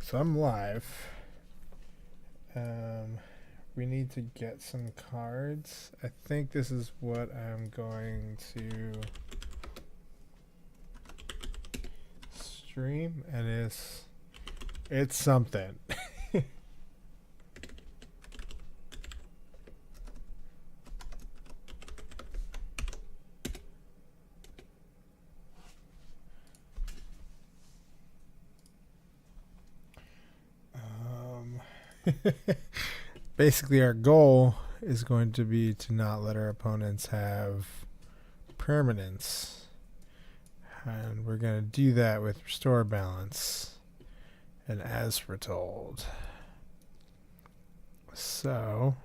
So I'm live. We need to get some cards. I think this is what I'm going to stream, and it's something. Basically, our goal is going to be to not let our opponents have permanence. And we're going to do that with Restore Balance and As Foretold. So,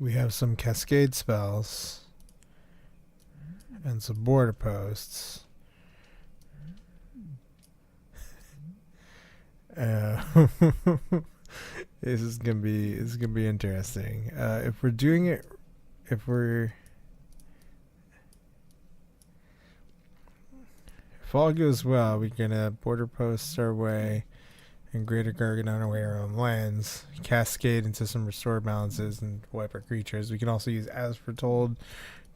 we have some Cascade spells and some border posts. This is gonna be interesting. If we're doing it, if all goes well, we're gonna border post our way and Greater Gargadon our way our own lands, cascade into some restore balances, and wipe our creatures. We can also use As Foretold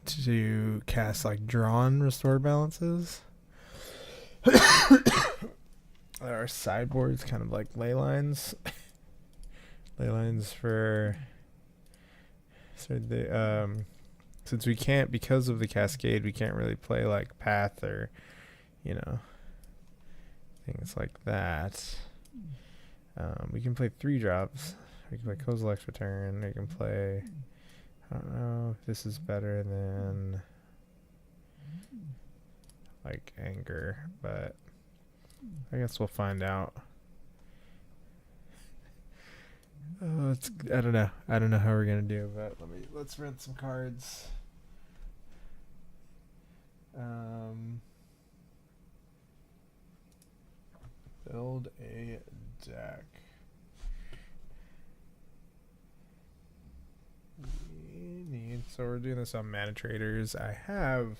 to cast like drawn restore balances. Our sideboard's kind of like ley lines. Ley lines for since we can't, because of the cascade, we can't really play like path or things like that. We can play 3-drops. We can play Kozilek's Return. We can play, I don't know if this is better than like Anger, but I guess we'll find out. I don't know. I don't know how we're gonna do, but let's rent some cards. Build a deck. So we're doing this on Mana Traders. I have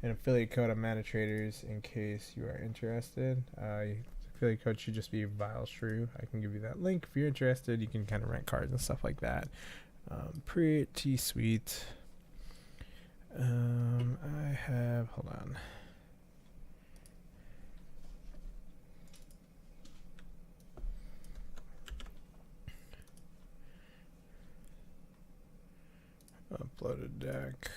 an affiliate code on Mana Traders in case you are interested. Affiliate code should just be VileShrew. I can give you that link if you're interested. You can kind of rent cards and stuff like that. Pretty sweet. I have, hold on. Uploaded deck.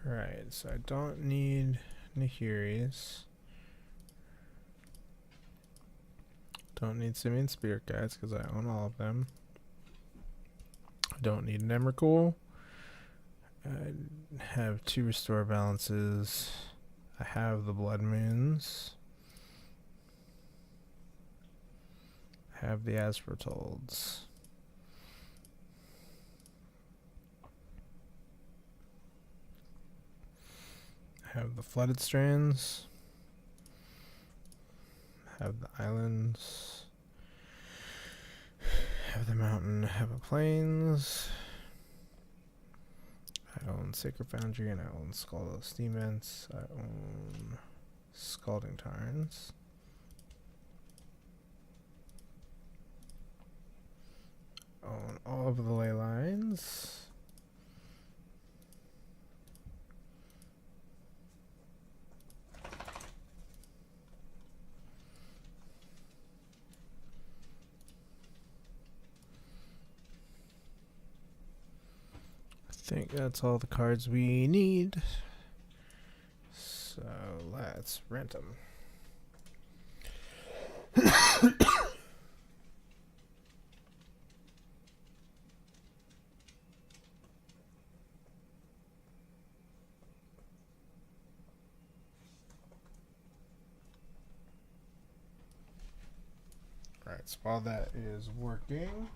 Right, so I don't need Nahiris. Don't need Simian Spirit Guides because I own all of them. I don't need an Emrakul. I have 2 Restore Balances. I have the Blood Moons. I have the As Foretolds. Have the Flooded Strands. Have the Islands. Have the Mountain. Have the Plains. I own Sacred Foundry and I own Skull of Steam Vents. I own Scalding Tarns. Own all of the Ley Lines. I think that's all the cards we need. So let's rent them. Alright, so while that is working,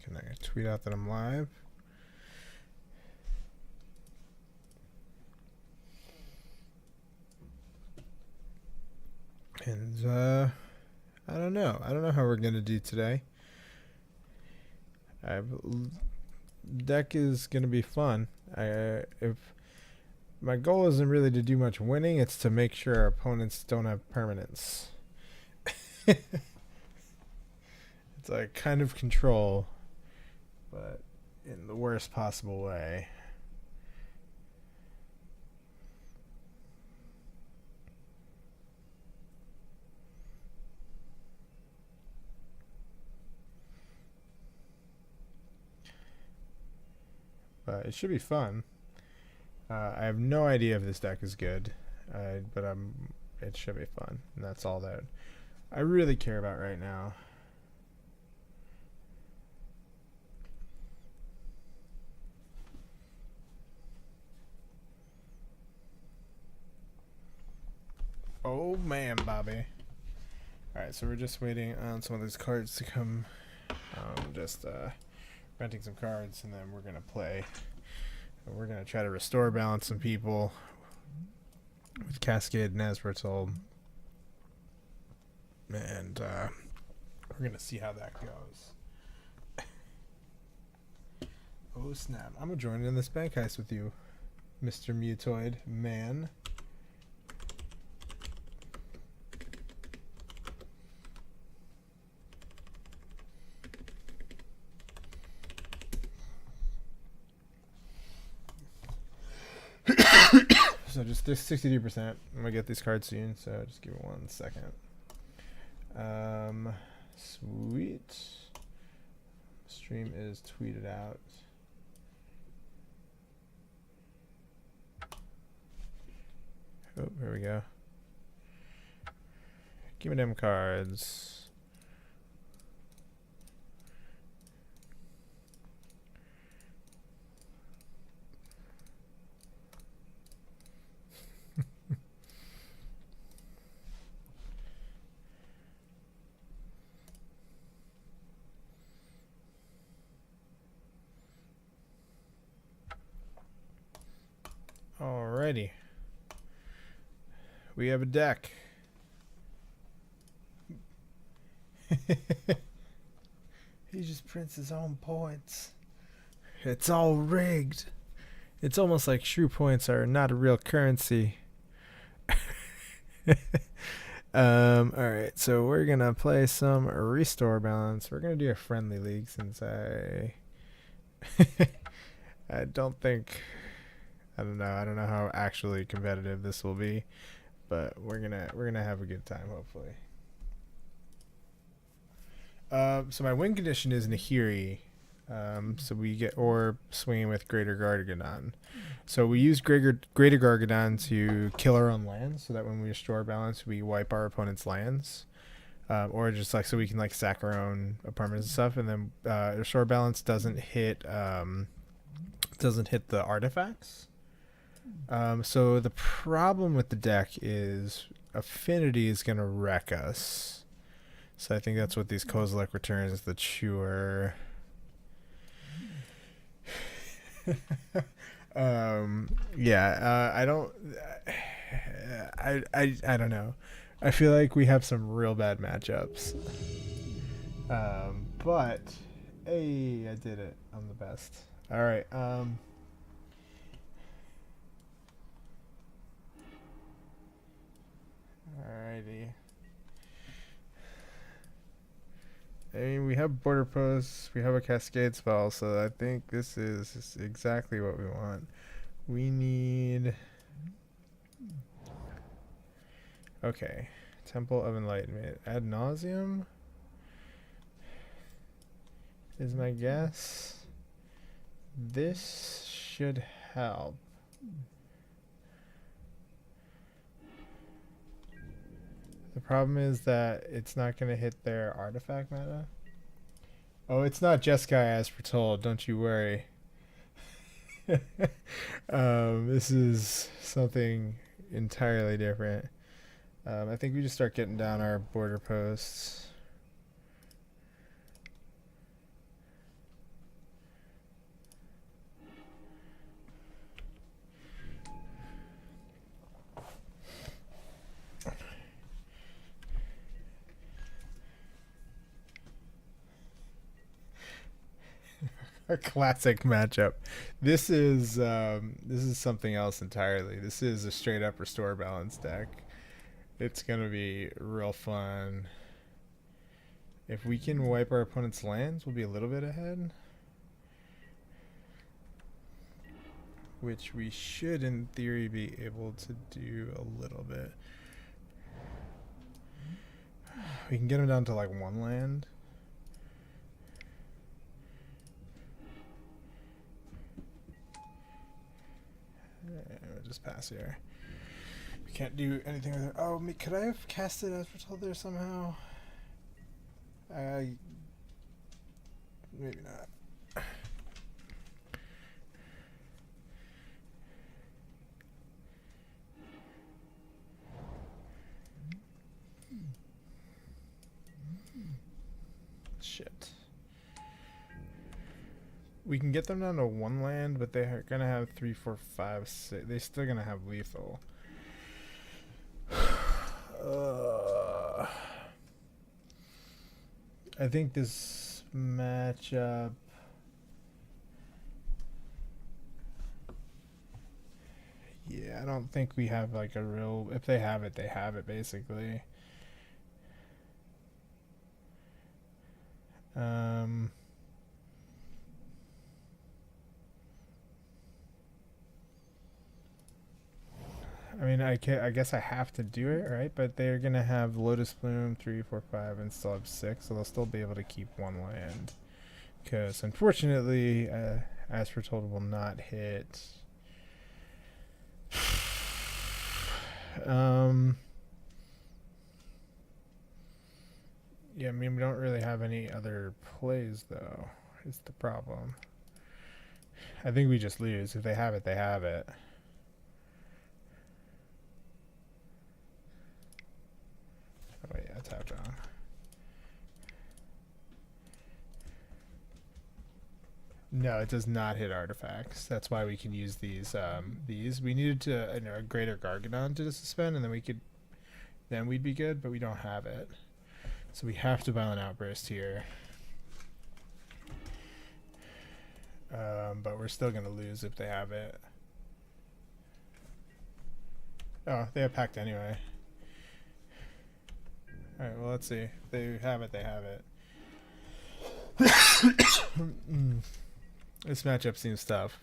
can I tweet out that I'm live? And I don't know. I don't know how we're gonna do today. Deck is gonna be fun. If my goal isn't really to do much winning, it's to make sure our opponents don't have permanents. It's like kind of control, but in the worst possible way. But it should be fun. I have no idea if this deck is good, but it should be fun, and that's all that I really care about right now. Oh man, Bobby. Alright, so we're just waiting on some of these cards to come. Just renting some cards, and then we're gonna play. We're gonna try to restore balance some people with Cascade and Nesbertold. And we're gonna see how that goes. Oh snap. I'm gonna join in this bank heist with you, Mr. Mutoid man. So just 63%. I'm gonna get these cards soon, so just give me 1 second. Sweet. Stream is tweeted out. Oh, here we go. Give me them cards. Alrighty. We have a deck. He just prints his own points. It's all rigged. It's almost like shrew points are not a real currency. Alright, so we're gonna play some restore balance. We're gonna do a friendly league since I don't think I don't know how actually competitive this will be, but we're gonna have a good time hopefully. So my win condition is Nahiri. So we get or swinging with Greater Gargadon. So we use Greater Gargadon to kill our own lands, so that when we restore balance, we wipe our opponent's lands, or just like so we can like sack our own apartments and stuff. And then restore balance doesn't hit the artifacts. So the problem with the deck is affinity is gonna wreck us. So I think that's what these Kozilek returns, the Chewer. I don't know. I feel like we have some real bad matchups. But hey, I did it. I'm the best. All right. Alrighty. I mean, we have border posts, we have a cascade spell, so I think this is exactly what we want. We need... Okay. Temple of Enlightenment. Ad nauseum is my guess. This should help. The problem is that it's not going to hit their artifact meta. Oh, it's not Jeskai as foretold, don't you worry. This is something entirely different. I think we just start getting down our border posts. A classic matchup. This is something else entirely. This is a straight up restore balance deck. It's gonna be real fun. If we can wipe our opponent's lands, we'll be a little bit ahead. Which we should, in theory, be able to do a little bit. We can get him down to like one land. We'll just pass here. We can't do anything with it. Oh, could I have casted as we're told there somehow? Maybe not. Shit. We can get them down to one land, but they're gonna have 3, 4, 5, 6. They're still gonna have lethal. I think this matchup. Yeah, I don't think we have like a real. If they have it, they have it basically. I mean, I guess I have to do it, right? But they're gonna have Lotus Bloom 3, 4, 5, and still have 6, so they'll still be able to keep one land. Because unfortunately, as foretold, will not hit. Yeah, I mean, we don't really have any other plays, though, is the problem. I think we just lose. If they have it, they have it. Oh, yeah, tapped wrong. No, it does not hit artifacts. That's why we can use these. We needed to a greater Gargadon to suspend, and then we'd be good, but we don't have it. So we have to Violent Outburst here. But we're still going to lose if they have it. Oh, they have Pact anyway. Alright, well, let's see. If they have it, they have it. This matchup seems tough.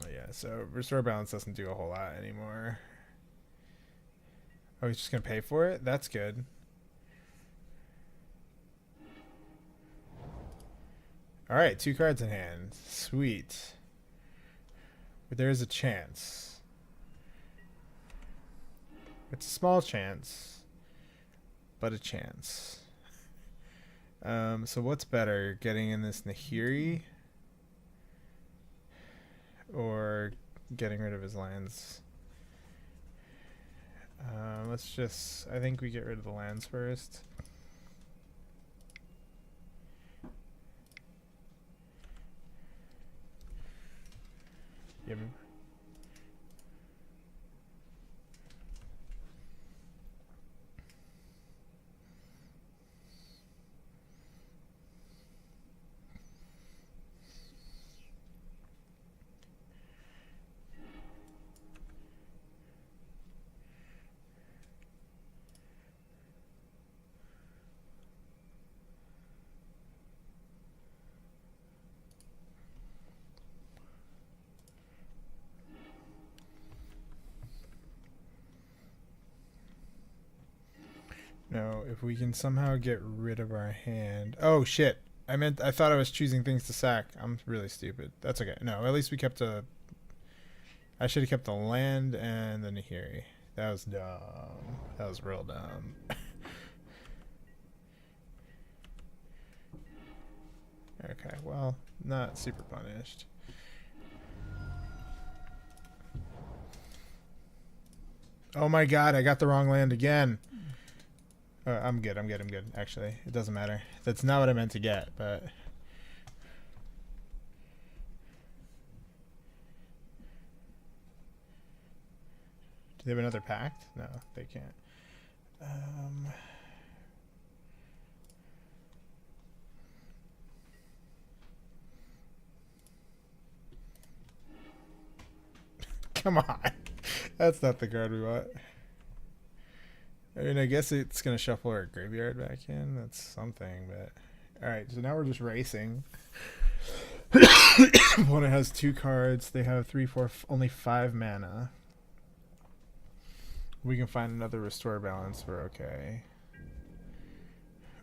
Yeah, so Restore Balance doesn't do a whole lot anymore. Oh, he's just going to pay for it? That's good. Alright, 2 cards in hand. Sweet. But there is a chance. It's a small chance, but a chance. So what's better, getting in this Nahiri or getting rid of his lands? I think we get rid of the lands first. Yeah. No, if we can somehow get rid of our hand. Oh shit! I thought I was choosing things to sack. I'm really stupid. That's okay. No, at least we kept a. I should have kept the land and the Nahiri. That was dumb. That was real dumb. Okay, well, not super punished. Oh my god, I got the wrong land again. I'm good, actually. It doesn't matter. That's not what I meant to get, but... Do they have another pact? No, they can't. Come on. That's not the card we want. I mean, I guess it's going to shuffle our graveyard back in. That's something, but... Alright, so now we're just racing. Opponent has 2 cards. They have 3, 4, only 5 mana. We can find another restore balance. We're okay.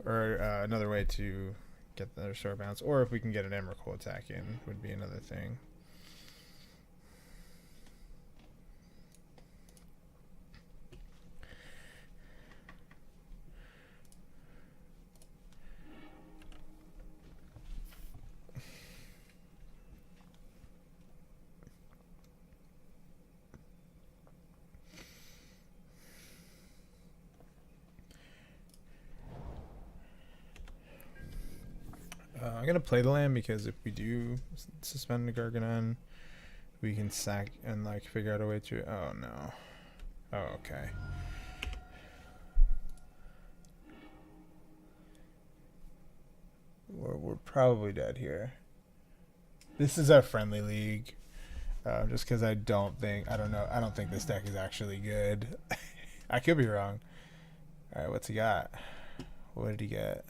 Or another way to get the restore balance. Or if we can get an Emrakul attack in, would be another thing. I'm going to play the land because if we do suspend the Gargadon, we can sack and like figure out a way to... Oh, no. Oh, okay. We're probably dead here. This is a friendly league. Just because I don't think this deck is actually good. I could be wrong. Alright, what's he got? What did he get?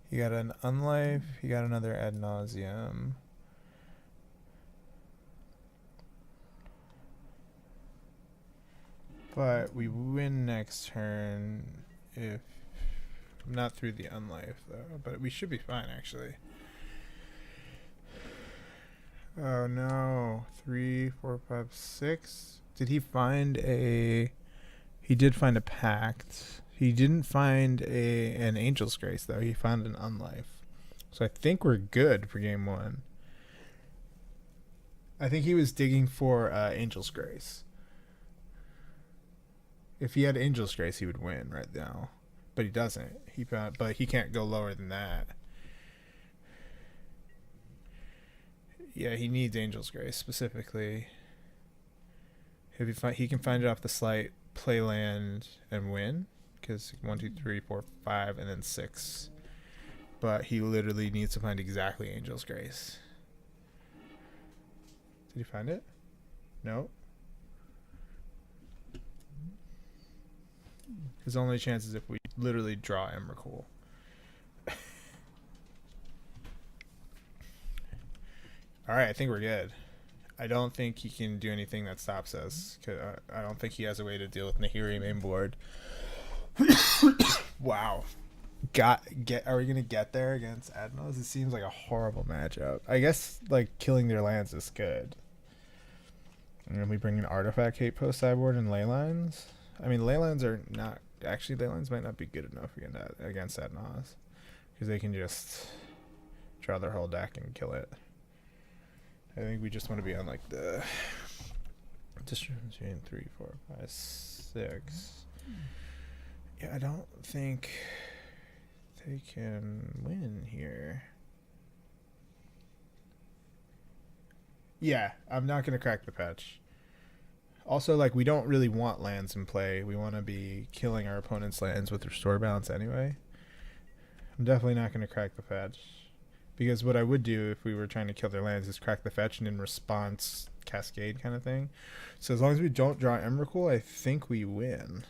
He got an Unlife. He got another Ad Nauseam. But we win next turn if... Not through the Unlife, though. But we should be fine, actually. Oh, no. 3, 4, 5, 6. Did he find a... He did find a Pact. He didn't find an Angel's Grace, though. He found an Unlife. So I think we're good for game 1. I think he was digging for Angel's Grace. If he had Angel's Grace, he would win right now. But he doesn't. But he can't go lower than that. Yeah, he needs Angel's Grace, specifically. He can find it off the slight, play land, and win. Because 1, 2, 3, 4, 5, and then 6. But he literally needs to find exactly Angel's Grace. Did he find it? No. His only chance is if we literally draw Emrakul. Alright, I think we're good. I don't think he can do anything that stops us. Cause I don't think he has a way to deal with Nahiri main board. Wow. Are we gonna get there against Adnos? It seems like a horrible matchup. I guess like killing their lands is good. And then we bring an Artifact Hate Post sideboard and Leylines. I mean, Leylines are not actually. Leylines might not be good enough against Adnos because they can just draw their whole deck and kill it. I think we just want to be on like the distribution 3, 4, 5, 6. Yeah, I don't think they can win here. Yeah, I'm not going to crack the patch. Also, like, we don't really want lands in play. We want to be killing our opponent's lands with restore balance anyway. I'm definitely not going to crack the patch. Because what I would do if we were trying to kill their lands is crack the fetch and in response cascade kind of thing. So as long as we don't draw Emrakul, I think we win.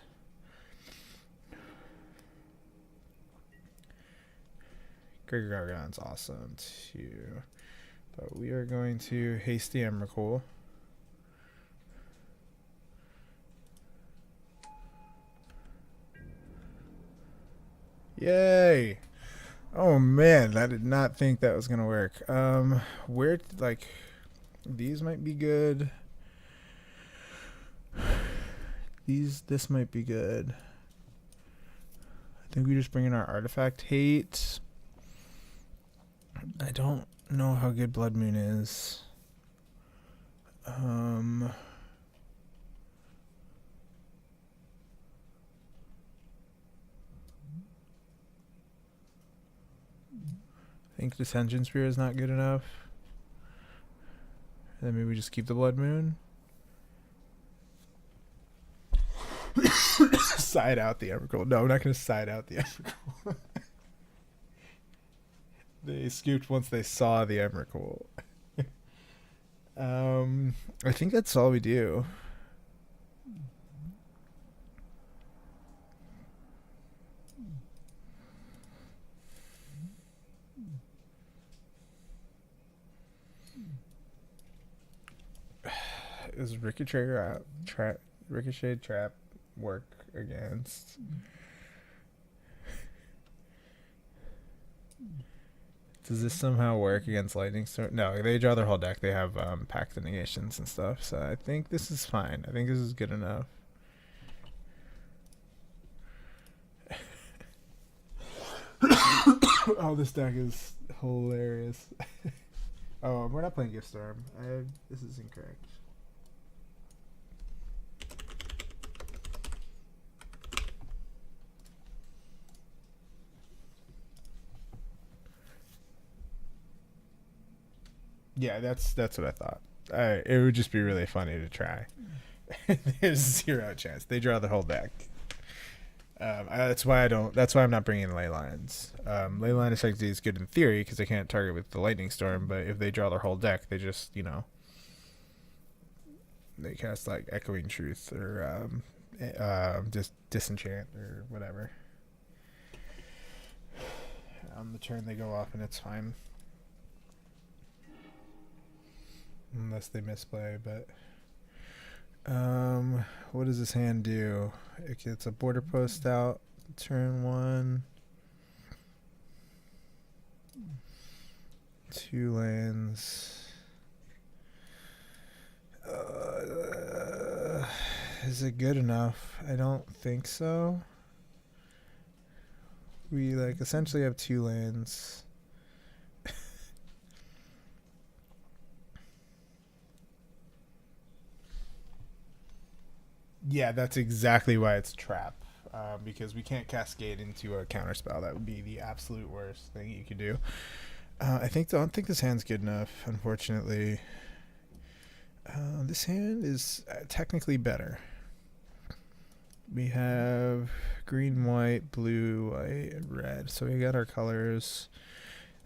Gregor Gargadon's awesome too. But we are going to hasty Emrakul. Yay! Oh man, I did not think that was gonna work. Where, like, these might be good. This might be good. I think we just bring in our Artifact Hate. I don't know how good Blood Moon is. I think Dissension Spear is not good enough. And then maybe we just keep the Blood Moon. Side out the Emrakul. No, I'm not going to side out the Emrakul. They scooped once they saw the Emrakul. I think that's all we do. Is Ricochet trap work against? Does this somehow work against Lightning Storm? No, they draw their whole deck. They have pact negations and stuff. So I think this is fine. I think this is good enough. Oh, this deck is hilarious. Oh, we're not playing Gift Storm. This is incorrect. Yeah, that's what I thought. It would just be really funny to try. There's 0 chance they draw the whole deck. That's why I'm not bringing ley lines. Ley line effectively is good in theory because they can't target with the lightning storm. But if they draw their whole deck, they just they cast like Echoing Truth or just Disenchant or whatever. On the turn they go off and it's fine. Unless they misplay, but what does this hand do? It gets a border post out turn 1. 2 lands. Is it good enough? I don't think so. We essentially have 2 lands. Yeah, that's exactly why it's a trap. Because we can't cascade into a counterspell. That would be the absolute worst thing you could do. I don't think this hand's good enough, unfortunately. This hand is technically better. We have green, white, blue, white, and red. So we got our colors.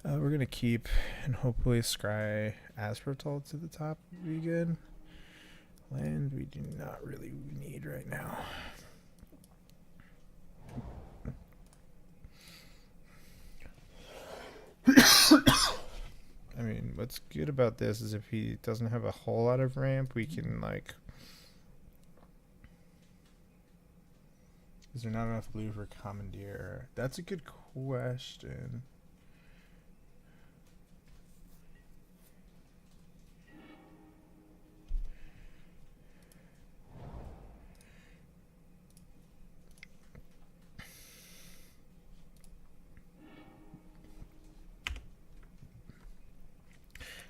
We're going to keep and hopefully scry Aspertol to the top would be good. Land we do not really need right now. I mean, what's good about this is if he doesn't have a whole lot of ramp, we can is there not enough blue for Commandeer? That's a good question.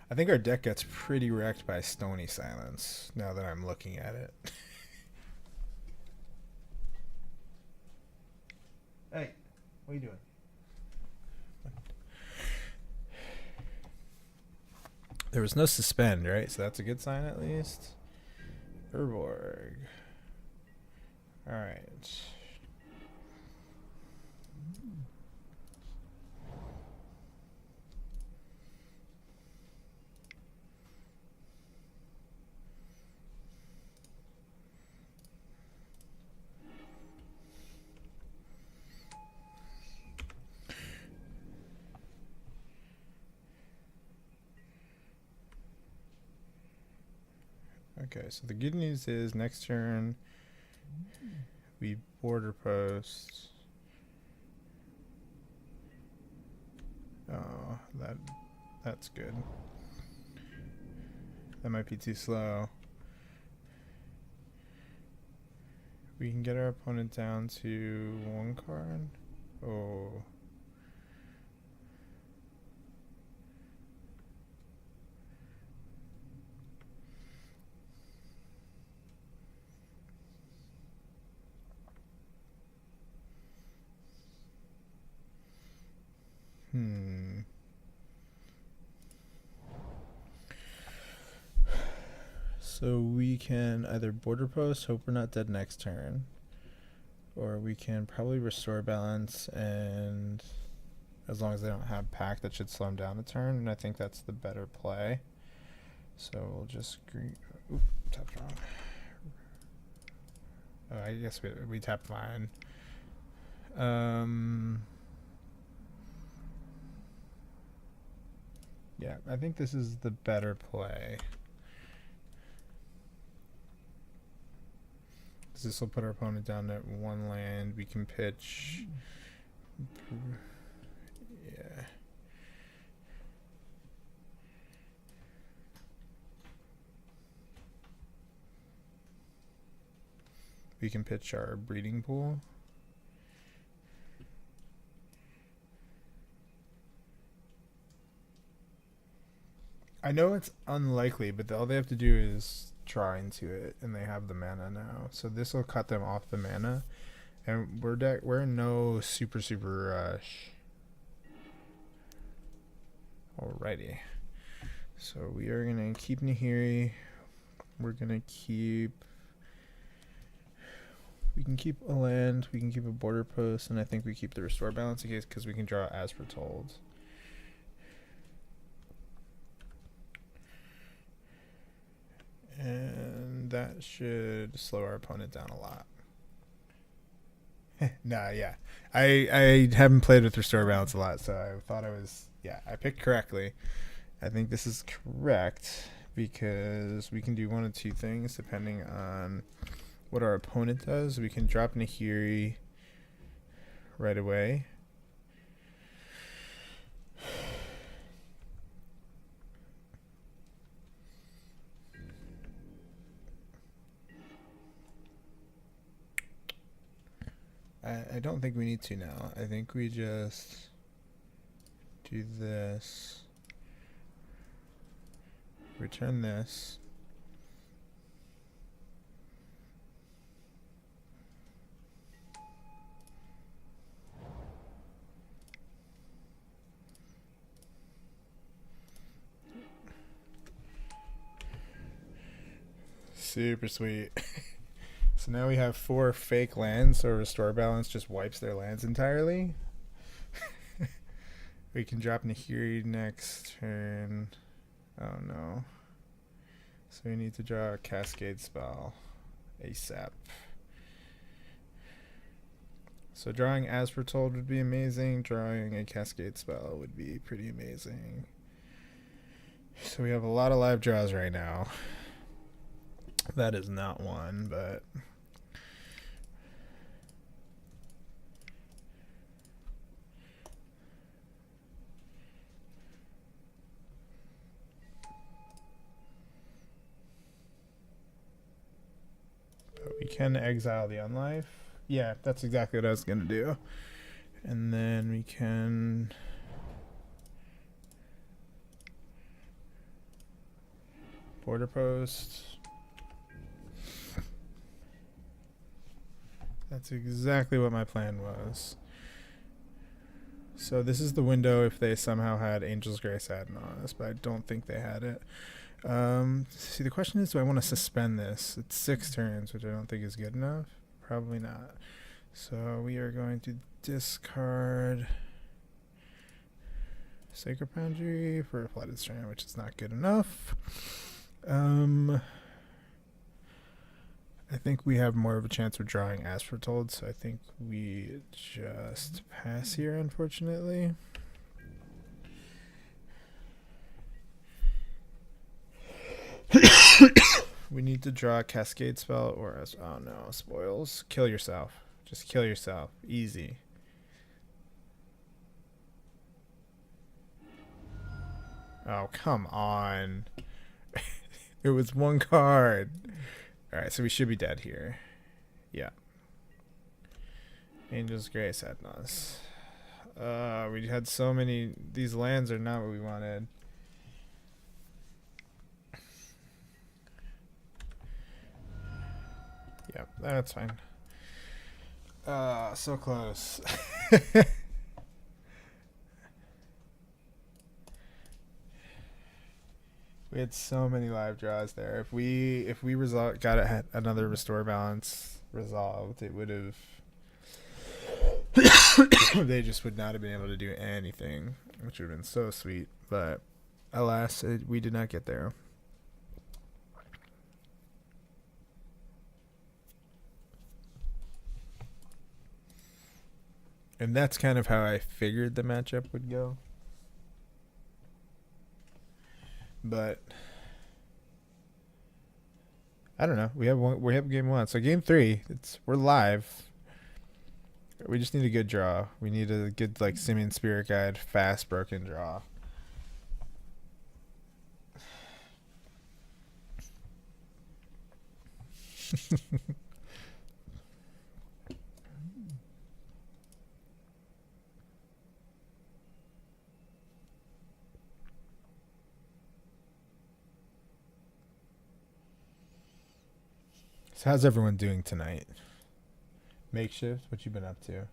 I think our deck gets pretty wrecked by Stony Silence now that I'm looking at it. Hey, what are you doing? There was no suspend, right? So that's a good sign at least. Urborg. Alright. Okay, so the good news is next turn we border post. Oh, that's good. That might be too slow. We can get our opponent down to 1 card. Oh. So we can either border post, hope we're not dead next turn, or we can probably restore balance, and as long as they don't have pack, that should slow them down a turn, and I think that's the better play. So we'll just green. Oop, tapped wrong. Oh, I guess we tapped mine. Yeah, I think this is the better play. This will put our opponent down at 1 land. We can pitch. Yeah. We can pitch our breeding pool. I know it's unlikely, but all they have to do is draw into it, and they have the mana now. So this will cut them off the mana, and we're in no super rush. Alrighty. So we are gonna keep Nahiri. We're gonna keep. We can keep a land. We can keep a border post, and I think we keep the restore balance in case because we can draw as foretold. And that should slow our opponent down a lot. Nah, yeah. I haven't played with restore balance a lot, so I thought I picked correctly. I think this is correct because we can do one of two things depending on what our opponent does. We can drop Nahiri right away. I don't think we need to now. I think we just do this. Return this. Super sweet. So now we have 4 fake lands, so restore balance just wipes their lands entirely. We can drop Nahiri next turn. Oh no. So we need to draw a cascade spell ASAP. So drawing as foretold would be amazing. Drawing a cascade spell would be pretty amazing. So we have a lot of live draws right now. That is not one, but we can exile the unlife. Yeah, that's exactly what I was gonna do. And then we can border post. That's exactly what my plan was. So this is the window if they somehow had Angel's Grace added on us, but I don't think they had it. See, the question is, do I want to suspend this? It's 6 turns, which I don't think is good enough. Probably not. So we are going to discard Sacred Foundry for a Flooded Strand, which is not good enough. I think we have more of a chance of drawing as foretold, so I think we just pass here, unfortunately. We need to draw a cascade spell or oh no, spoils. Kill yourself. Just kill yourself. Easy. Oh, come on. It was 1 card. Alright, so we should be dead here. Yeah. Angel's Grace had us. We had so many. These lands are not what we wanted. Yep, that's fine. So close. We had so many live draws there. If we got another restore balance resolved, it would have. They just would not have been able to do anything, which would have been so sweet. But alas, we did not get there. And that's kind of how I figured the matchup would go. But I don't know. We have game 1. So game 3, we're live. We just need a good draw. We need a good like Simian Spirit Guide fast broken draw. So how's everyone doing tonight? Makeshift, what you been up to?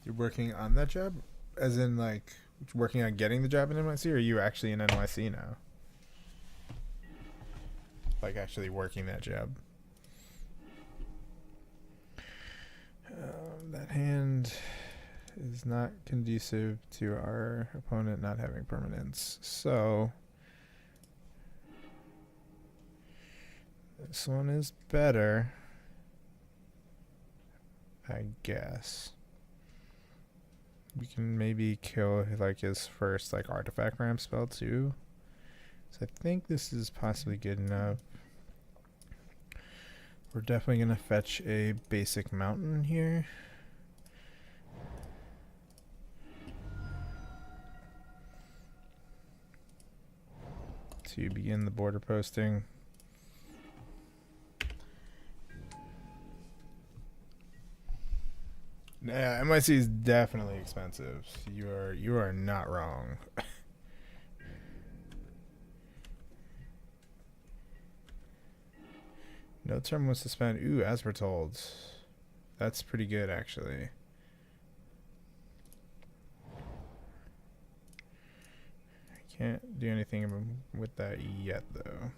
You're working on that job? As in, like, working on getting the job in NYC, or are you actually in NYC now? Like, actually working that job? That hand is not conducive to our opponent not having permanence. So, this one is better, I guess. We can maybe kill like his first like artifact ramp spell too. So I think this is possibly good enough. We're definitely gonna fetch a basic mountain here. To begin the border posting. Yeah, NYC is definitely expensive. You are not wrong. No term was suspended. Ooh, as we're told. That's pretty good, actually. I can't do anything with that yet, though.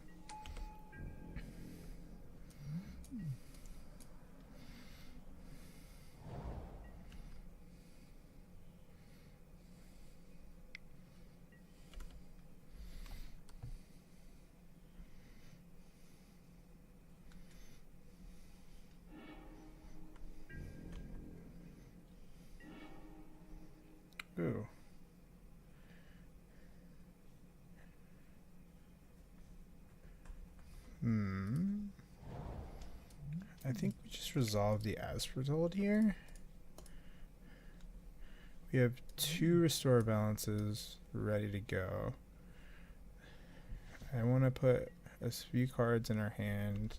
Ooh. I think we just resolved the as foretold here. We have 2 restore balances ready to go. I want to put a few cards in our hand.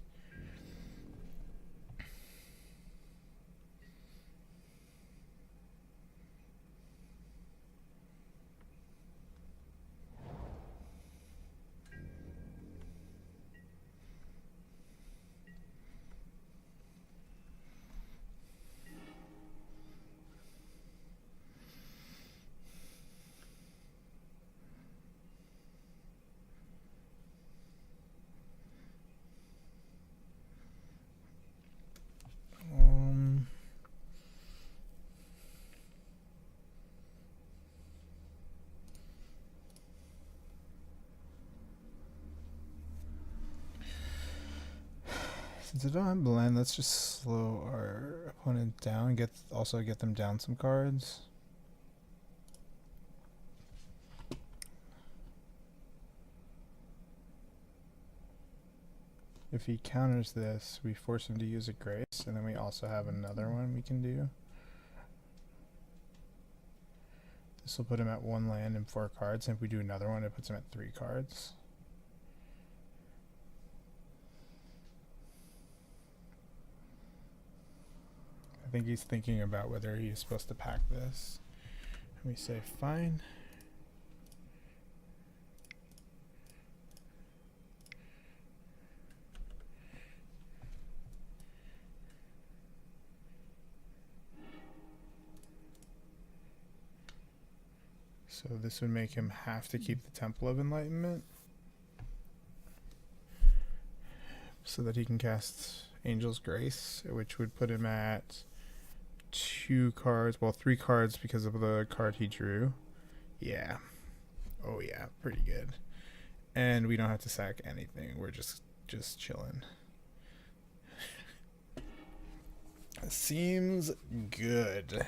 Since I don't have blend, let's just slow our opponent down. Also get them down some cards. If he counters this, we force him to use a grace, and then we also have another one we can do. This will put him at 1 land and 4 cards, and if we do another one, it puts him at 3 cards. I think he's thinking about whether he's supposed to pack this. And we say, fine. So this would make him have to keep the Temple of Enlightenment so that he can cast Angel's Grace, which would put him at 2 cards. Well, 3 cards because of the card he drew. Yeah. Oh yeah, pretty good. And we don't have to sack anything. We're just chilling. Seems good.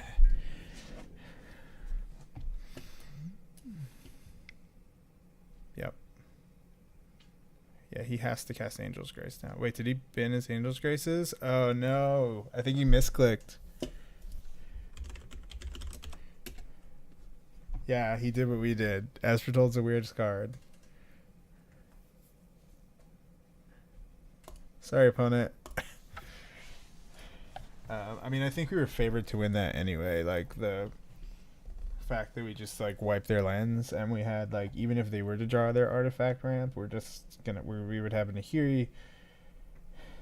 Yep. Yeah, he has to cast Angel's Grace now. Wait, did he bin his Angel's Graces? Oh no. I think he misclicked. Yeah, he did what we did. As Foretold's the weirdest card. Sorry, opponent. I mean, I think we were favored to win that anyway. Like, the fact that we just, like, wiped their lands, and we had, like, even if they were to draw their artifact ramp, we're just gonna, we would have an Ahiri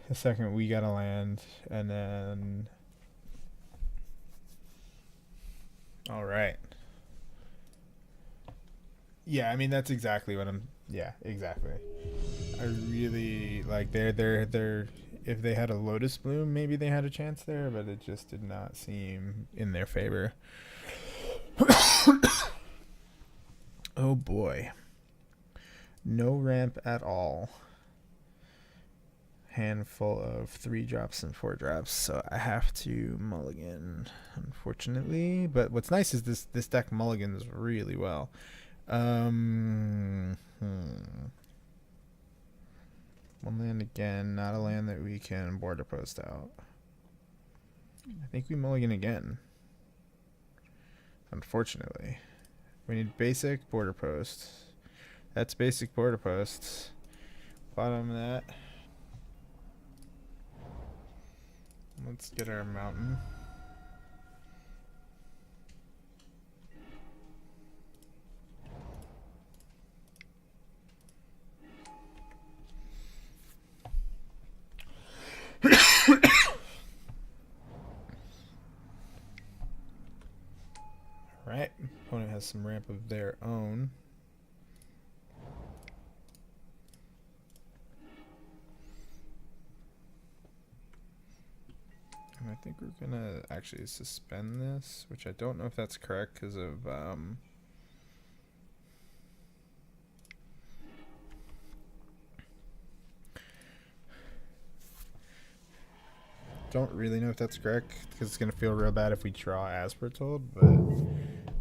the second we got a land, and then... Alright. Yeah, I mean, that's exactly what I'm... Yeah, exactly. I really, like, they're if they had a Lotus Bloom, maybe they had a chance there, but it just did not seem in their favor. Oh boy. No ramp at all. Handful of 3 drops and 4 drops, so I have to mulligan, unfortunately. But what's nice is this deck mulligans really well. One land again, not a land that we can border post out. I think we mulligan again. Unfortunately. We need basic border post. That's basic border posts. Bottom of that. Let's get our mountain. Alright, opponent has some ramp of their own. And I think we're gonna actually suspend this, which I don't know if that's correct because of don't really know if that's correct because it's gonna feel real bad if we draw as we're told, but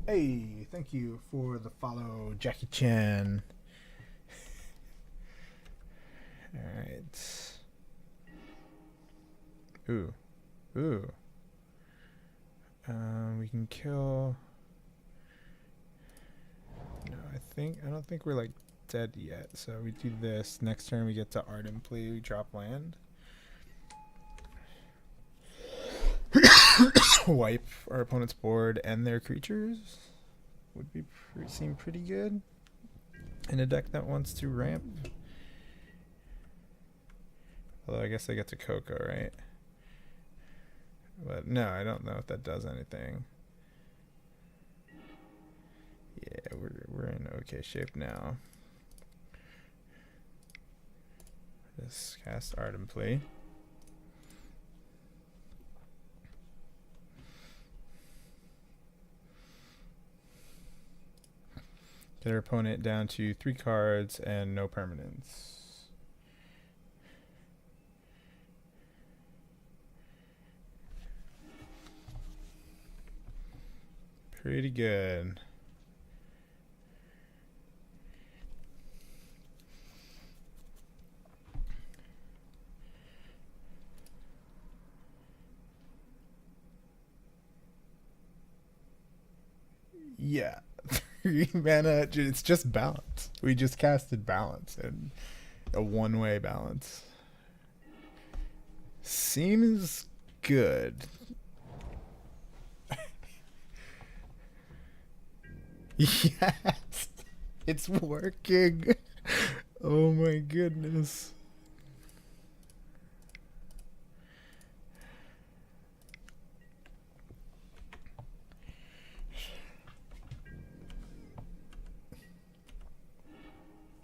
hey, thank you for the follow, Jackie Chan. Alright. Ooh. We can kill. No, I don't think we're like dead yet. So we do this. Next turn we get to Ardent Plea, we drop land. Wipe our opponent's board and their creatures. Would seem pretty good in a deck that wants to ramp. Although I guess I get to Coco, right? But no, I don't know if that does anything. Yeah, we're in okay shape now. Just cast Ardent Plea. Get our opponent down to 3 cards and no permanents. Pretty good. Yeah. 3 mana, it's just balance. We just casted balance and a one-way balance. Seems good. Yes, it's working. Oh my goodness.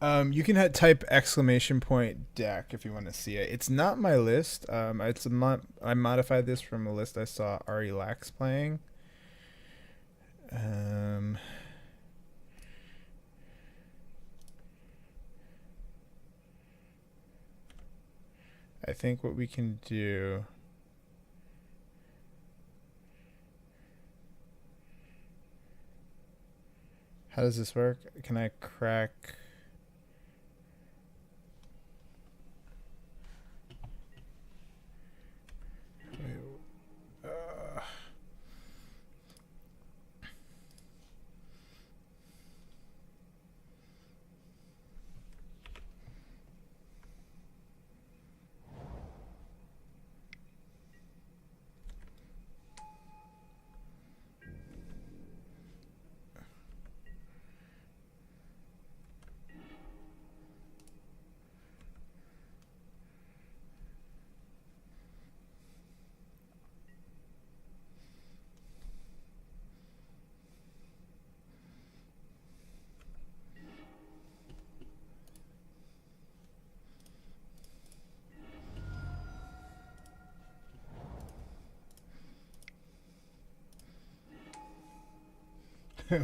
You can type exclamation point deck if you want to see it. It's not my list. I modified this from a list I saw Ari Lax playing. I think what we can do. How does this work? Can I crack?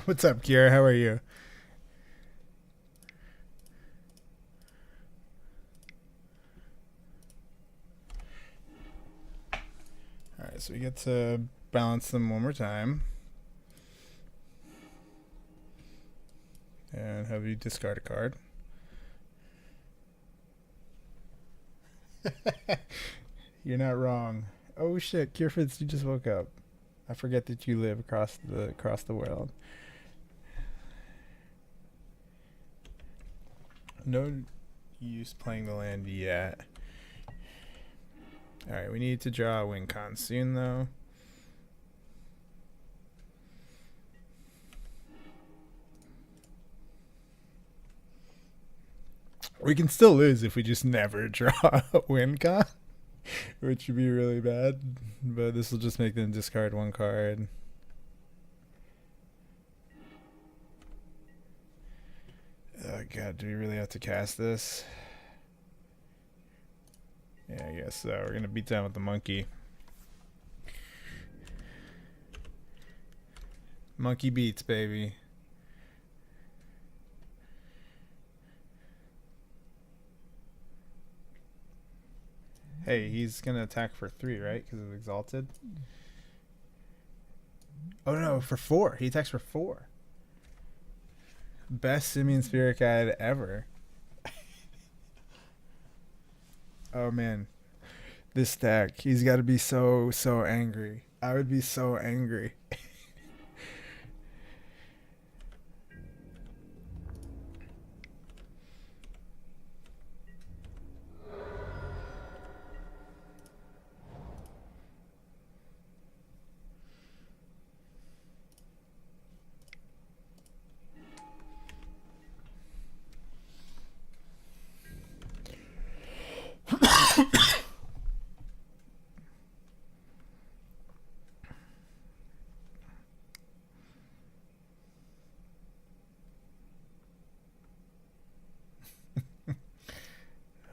What's up, Kira? How are you? Alright, so we get to balance them one more time. And have you discard a card. You're not wrong. Oh shit, Kierfitz, you just woke up. I forget that you live across the world. No use playing the land yet. Alright, we need to draw a win con soon though. We can still lose if we just never draw a win con, which would be really bad. But this will just make them discard one card. Oh god, do we really have to cast this? Yeah, I guess so. We're gonna beat down with the monkey. Monkey beats, baby. Hey, he's gonna attack for 3, right? Because it's exalted. Oh no, for 4. He attacks for 4. Best Simian Spirit Guide ever. Oh man, this stack. He's got to be so angry. I would be so angry.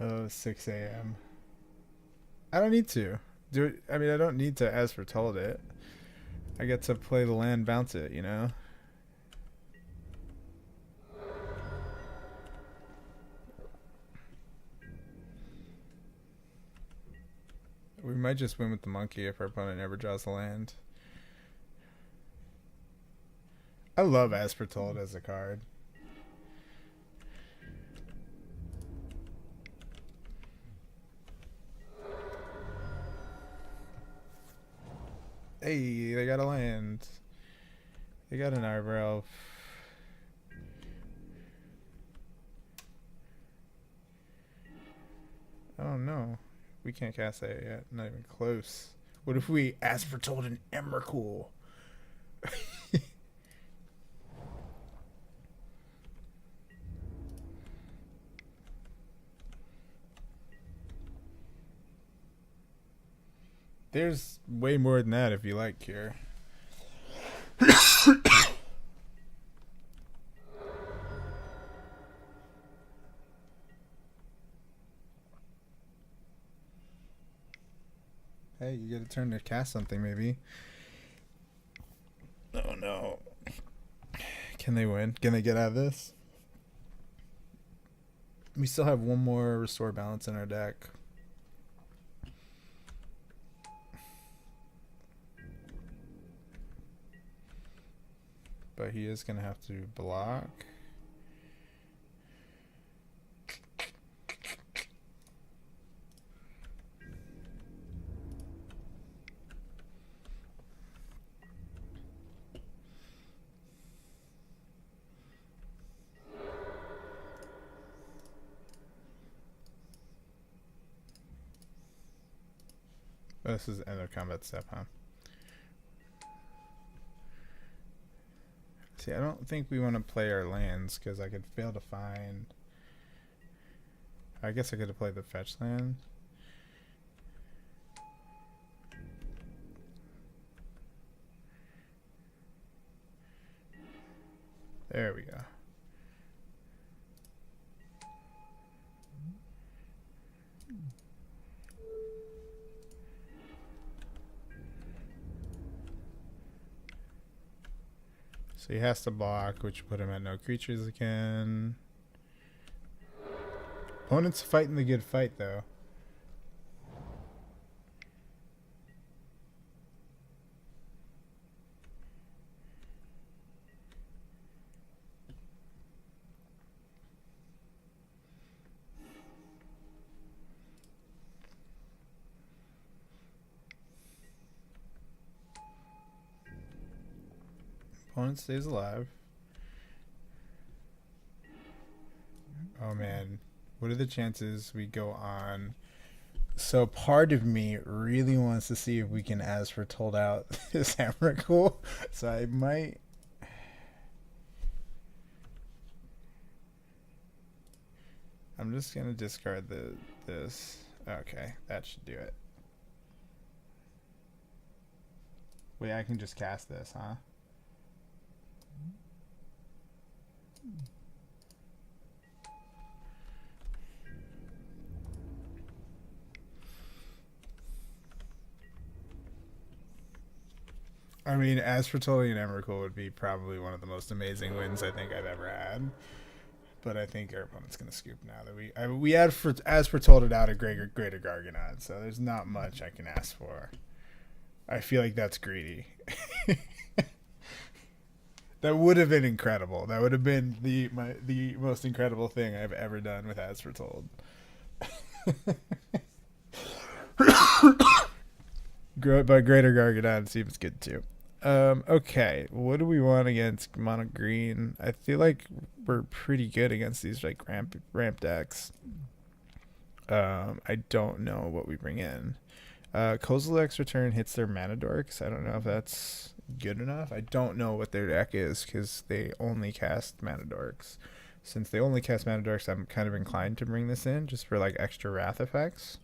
Oh, 6 a.m. I don't need to do it. I mean, I don't need to as foretold it. I get to play the land, bounce it, you know? We might just win with the monkey if our opponent never draws the land. I love as foretold as a card. Hey, they got a land. They got an Arbor Elf. Oh no. We can't cast that yet. Not even close. What if we as foretold an Emrakul? There's way more than that if you like, Kier. Hey, you get a turn to cast something, maybe. Oh no. Can they win? Can they get out of this? We still have one more Restore Balance in our deck. But he is going to have to block. This is the end of combat step, huh? See, I don't think we want to play our lands because I could fail to find. I guess I could have played the fetch land. There we go. So he has to block, which put him at no creatures again. Opponent's fighting the good fight, though. Opponent stays alive. Oh man, what are the chances we go on? So part of me really wants to see if we can As Foretold out this Hammercool. So I might. I'm just gonna discard this. Okay, that should do it. Wait, I can just cast this, huh? I mean, As Foretold and Emrakul would be probably one of the most amazing wins I think I've ever had. But I think our opponent's going to scoop now that we had As Foretold it out a greater Garganod, so there's not much I can ask for. I feel like that's greedy. That would have been incredible. That would have been the most incredible thing I've ever done with As Foretold. But Greater Gargadon seems good too. Okay, what do we want against mono green? I feel like we're pretty good against these like ramp decks. I don't know what we bring in. Kozilek's Return hits their mana dorks. I don't know if that's good enough. I don't know what their deck is because they only cast mana dorks. Since they only cast mana dorks, I'm kind of inclined to bring this in just for like extra wrath effects.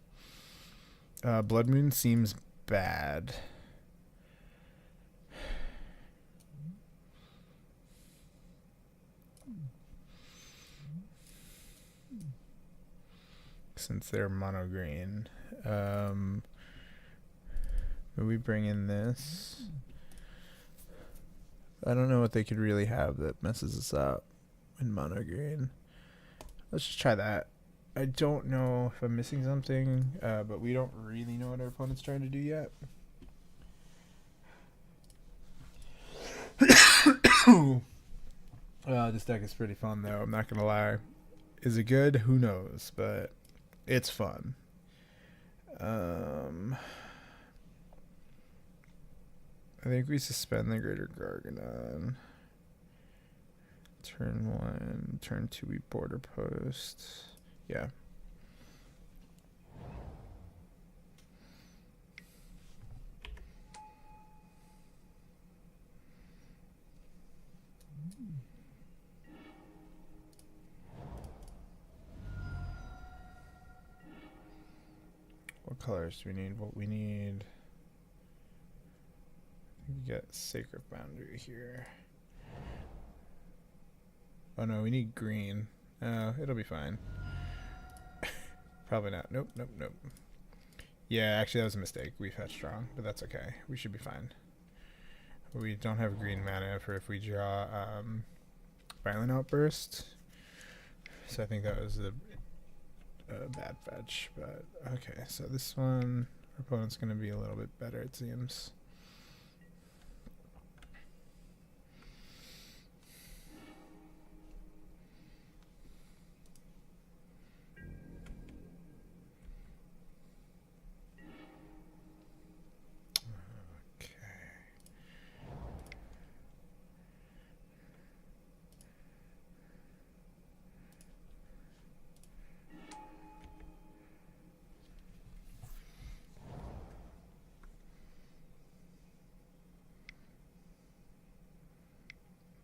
Blood Moon seems bad. Since they're mono green. We bring in this. I don't know what they could really have that messes us up in mono green. Let's just try that. I don't know if I'm missing something, but we don't really know what our opponent's trying to do yet. This deck is pretty fun, though. I'm not going to lie. Is it good? Who knows, but it's fun. I think we suspend the Greater Gargadon. Turn 1, turn 2 we border post. Yeah. What colors do we need? What we need. We got Sacred Boundary here. Oh no, we need green. It'll be fine. Probably not. Nope. Yeah, actually that was a mistake. We fetched wrong, but that's okay. We should be fine. We don't have green mana for if we draw Violent Outburst. So I think that was a bad fetch. But okay, so this one, our opponent's going to be a little bit better, it seems.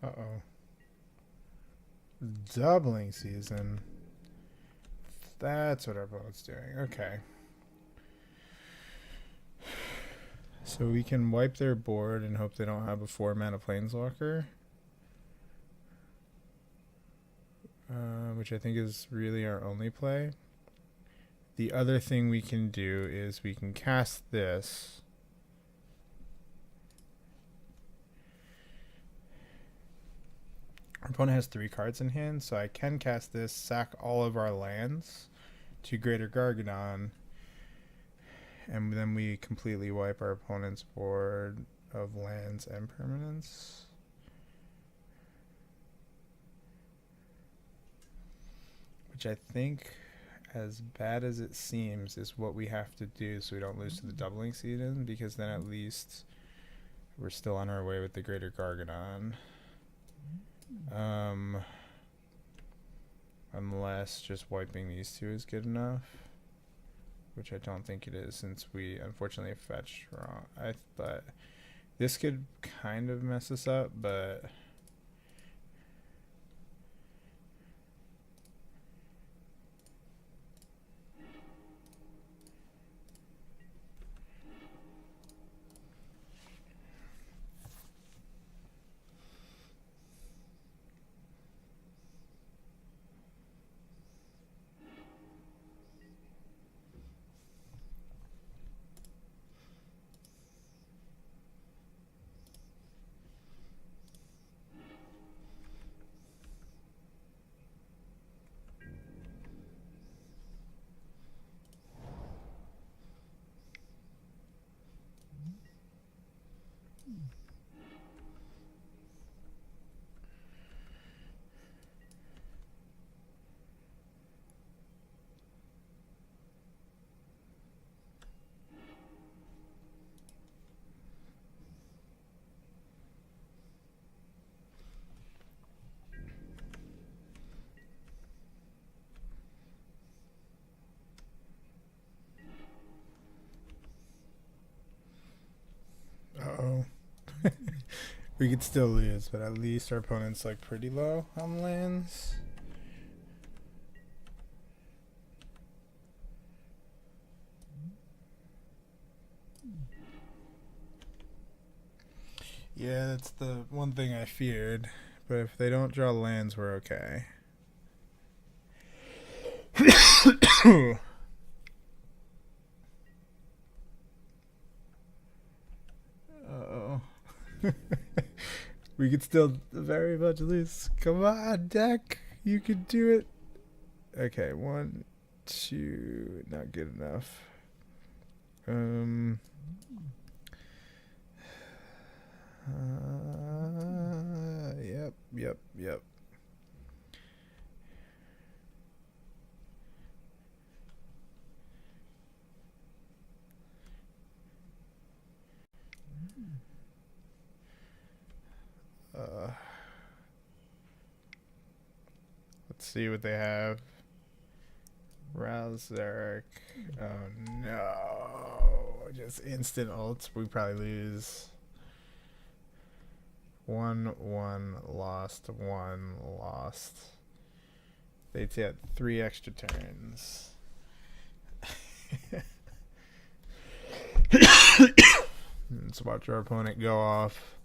Uh-oh. Doubling season. That's what our opponent's doing. Okay. So we can wipe their board and hope they don't have a 4-mana Planeswalker. Which I think is really our only play. The other thing we can do is we can cast this. Our opponent has 3 cards in hand, so I can cast this, sack all of our lands to Greater Gargadon, and then we completely wipe our opponent's board of lands and permanents. Which I think, as bad as it seems, is what we have to do so we don't lose to the doubling season, because then at least we're still on our way with the Greater Gargadon. Unless just wiping these 2 is good enough, which I don't think it is, since we unfortunately fetched wrong. I thought this could kind of mess us up, but uh-oh. We could still lose, but at least our opponent's like pretty low on lands. Yeah, that's the one thing I feared. But if they don't draw lands, we're okay. Uh-oh. We could still very much lose. Come on, deck. You can do it. Okay, 1, 2. Not good enough. Yep. Let's see what they have. Rouse Zarek. Oh no. Just instant ults. We probably lose. 1 lost. 1 lost. They had 3 extra turns. Let's watch our opponent go off.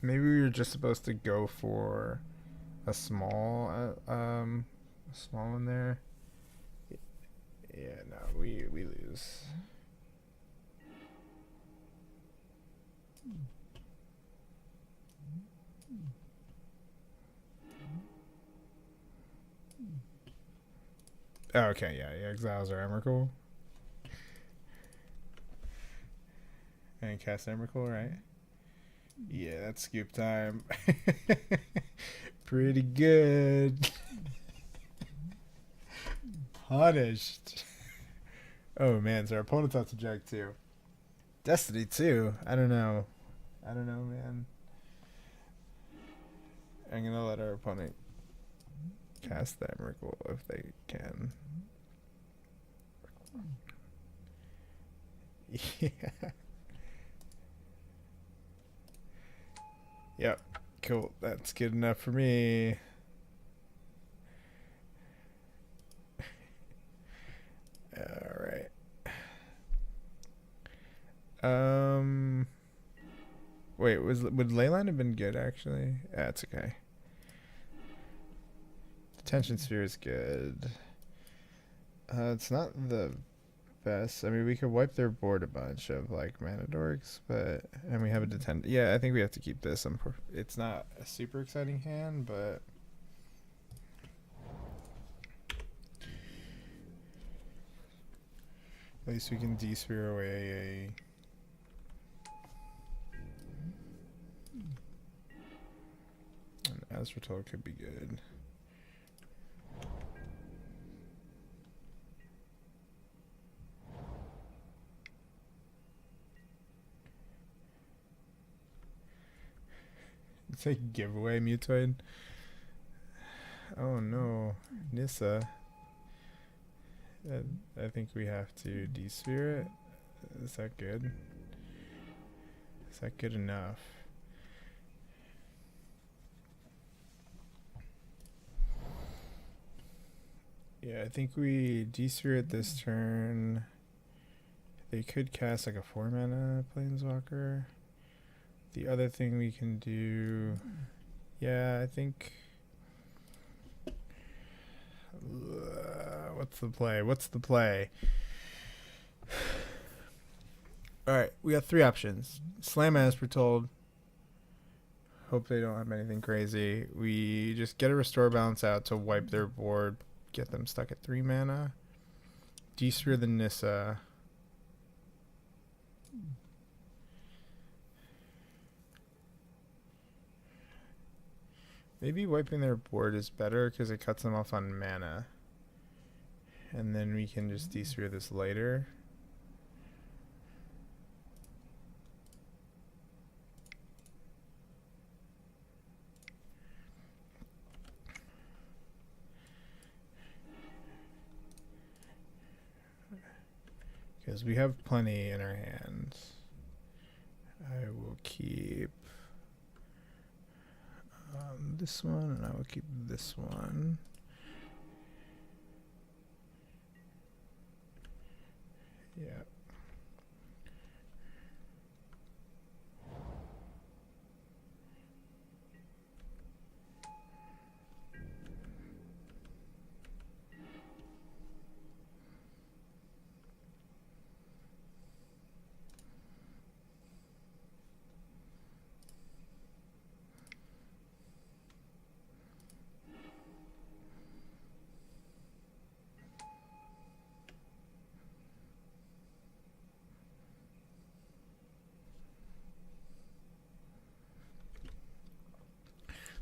Maybe we were just supposed to go for a small one there. Yeah, no, we lose. Oh, okay, yeah, he exiles our Emrakul. And cast Emrakul, right? Yeah, that's scoop time. Pretty good. Punished. Oh man, so our opponent's out to jag too. Destiny too. I don't know, man. I'm gonna let our opponent cast that Emrakul if they can. Yeah. Yep. Cool. That's good enough for me. All right. Wait, would Leyline have been good actually? That's okay. Detention Sphere is good. It's not the best. I mean, we could wipe their board a bunch of like mana dorks, but and we have a detent. Yeah, I think we have to keep this. It's not a super exciting hand, but at least we can de-sphere away and as foretold could be good. It's a giveaway Mutoid. Oh no, Nissa. I think we have to de-sphere it. Is that good? Is that good enough? Yeah, I think we de-sphere it this turn. They could cast like a 4-mana Planeswalker. The other thing we can do... Yeah, I think... what's the play? Alright, we got 3 options. Slam as foretold. Hope they don't have anything crazy. We just get a restore balance out to wipe their board. Get them stuck at 3 mana. De-sphere the Nissa. Maybe wiping their board is better because it cuts them off on mana. And then we can just de-sphere this later. Because we have plenty in our hands. I will keep this one, and I will keep this one. Yeah.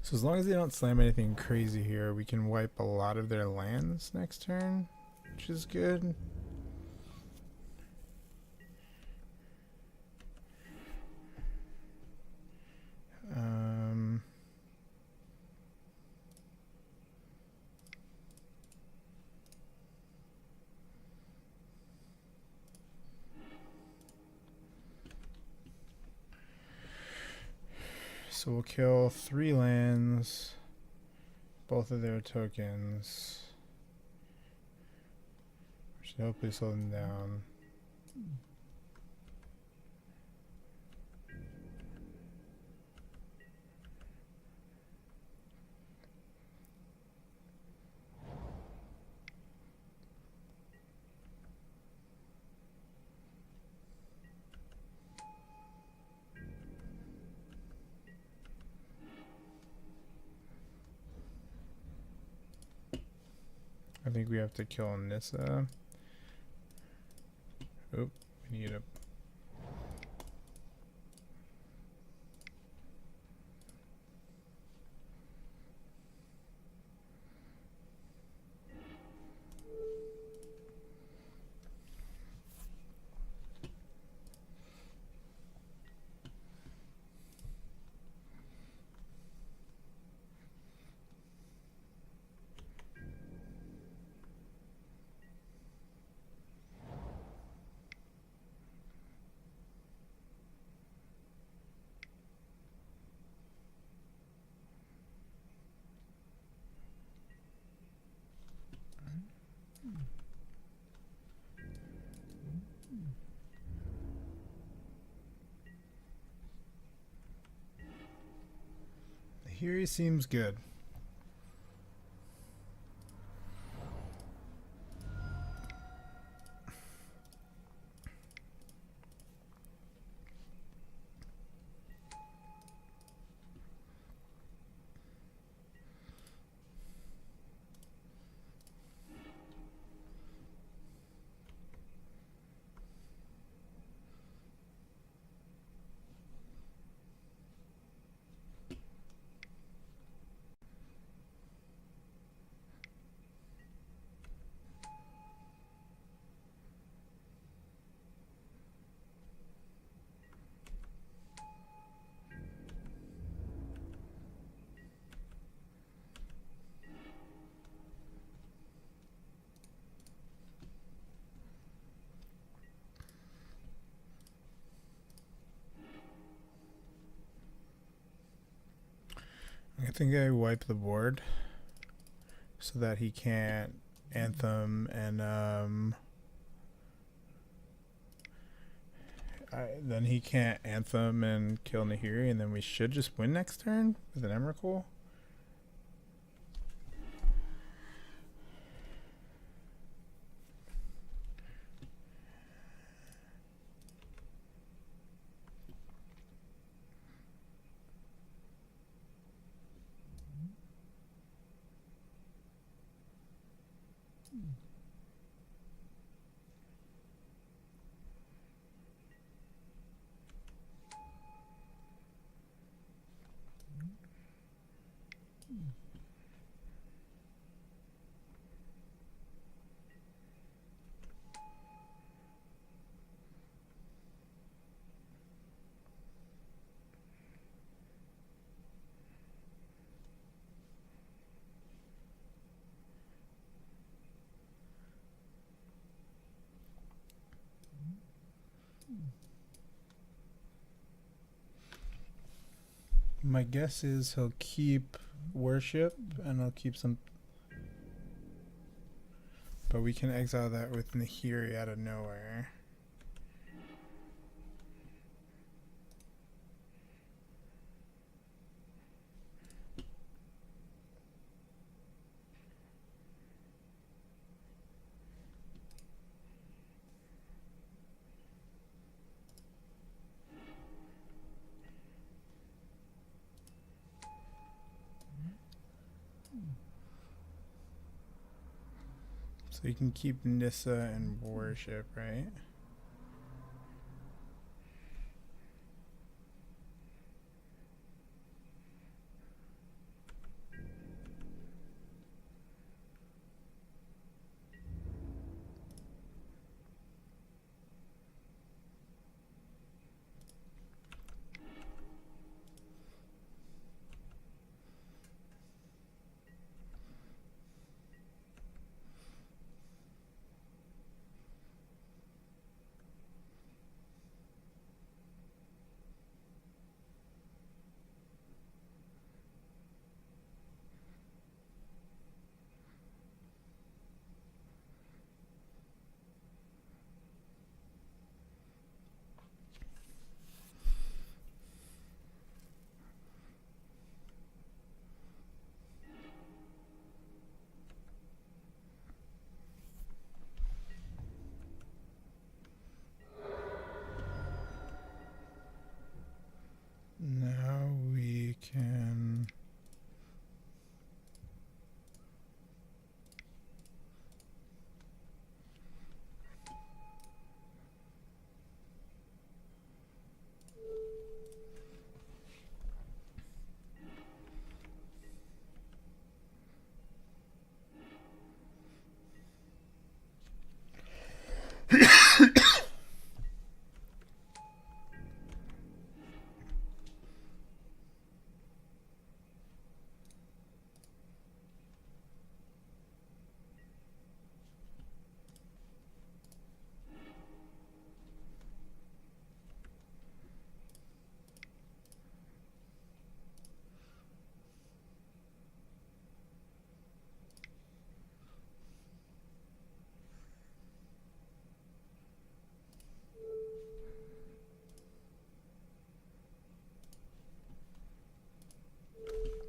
So as long as they don't slam anything crazy here, we can wipe a lot of their lands next turn, which is good. So we'll kill 3 lands, both of their tokens, which should hopefully slow them down. I think we have to kill Nissa. Oop, we need a... Here he seems good. I think I wipe the board so that he can't Anthem and then he can't Anthem and kill Nahiri, and then we should just win next turn with an Emrakul. My guess is he'll keep Worship and he'll keep some, but we can exile that with Nahiri out of nowhere. So you can keep Nissa and Worship, right?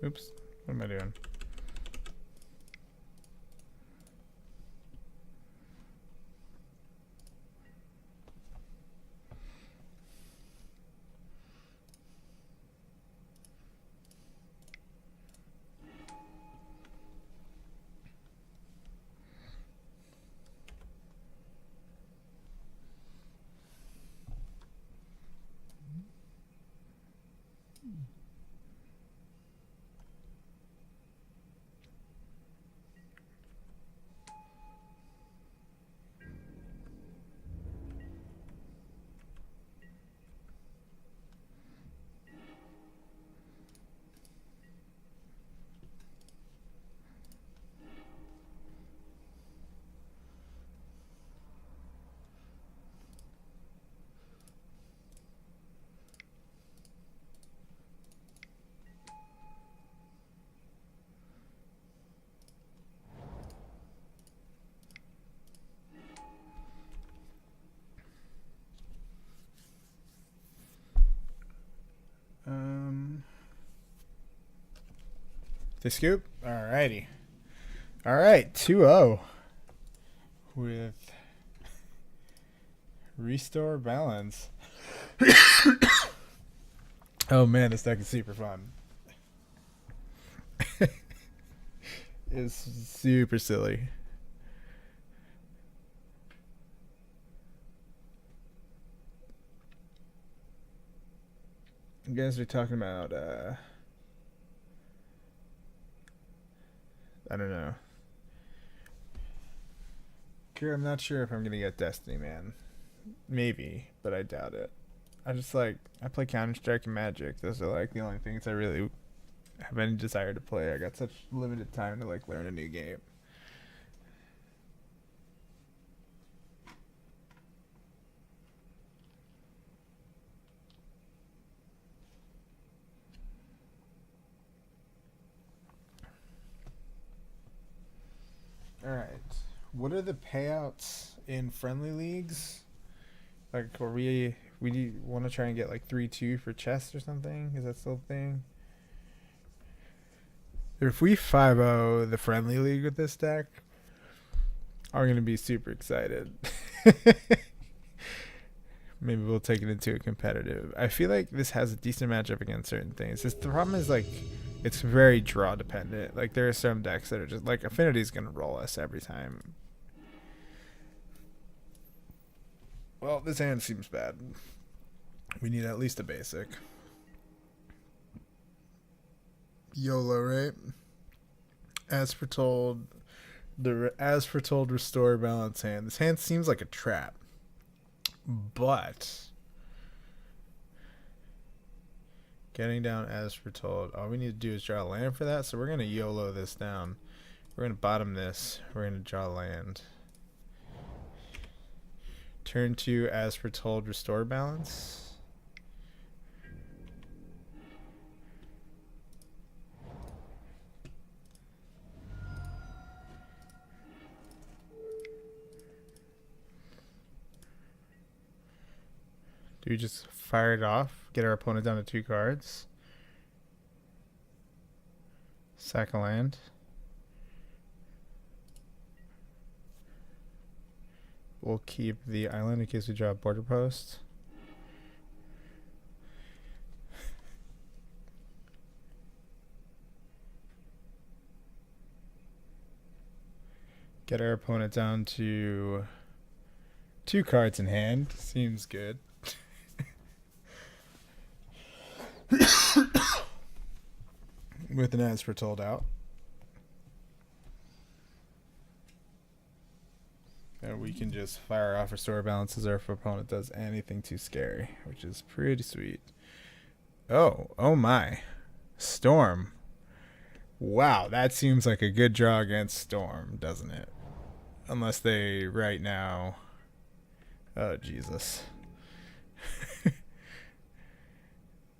Oops. What am I doing? The scoop? Alrighty. Alright, 2-0 with Restore Balance. Oh man, this deck is super fun. It's super silly. You guys are talking about I don't know. I'm not sure if I'm gonna get Destiny, man. Maybe, but I doubt it. I play Counter-Strike and Magic. Those are like the only things I really have any desire to play. I got such limited time to like learn a new game. All right. What are the payouts in friendly leagues? Like, are we want to try and get like 3-2 for chest or something? Is that still a thing? If we 5-0 the friendly league with this deck, I'm gonna be super excited. Maybe we'll take it into a competitive. I feel like this has a decent matchup against certain things. The problem is like it's very draw dependent. Like there are some decks that are just like Affinity's gonna roll us every time. Well, this hand seems bad. We need at least a basic. YOLO, right? As foretold, restore balance hand. This hand seems like a trap. But getting down as foretold. All we need to do is draw a land for that. So we're going to YOLO this down. We're going to bottom this. We're going to draw land. Turn 2 as foretold restore balance. Do we just fire it off? Get our opponent down to 2 cards? Sack a land. We'll keep the island in case we draw a border post. Get our opponent down to 2 cards in hand. Seems good. With an as foretold out. And we can just fire off restore balances or if our opponent does anything too scary, which is pretty sweet. Oh my. Storm. Wow, that seems like a good draw against Storm, doesn't it? Unless they right now... Oh, Jesus.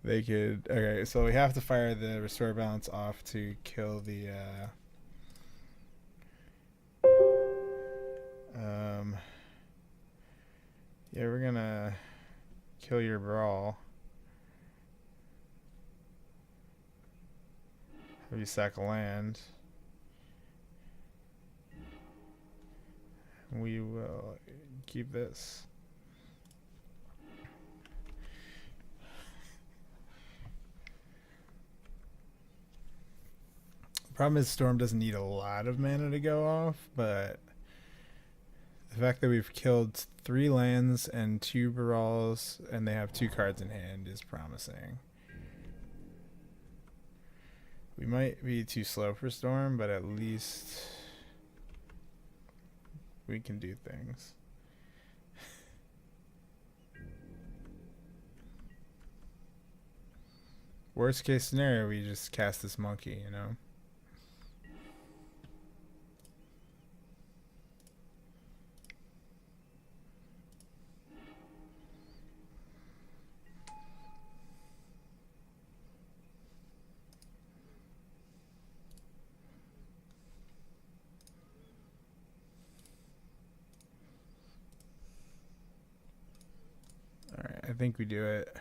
They could... Okay, so we have to fire the restore balance off to kill the... Yeah, we're gonna kill your brawl. If you sack a land, we will keep this. Problem is Storm doesn't need a lot of mana to go off, but the fact that we've killed 3 lands and 2 Barals and they have 2 cards in hand is promising. We might be too slow for Storm, but at least we can do things. Worst case scenario, we just cast this monkey, you know? Alright, I think we do it.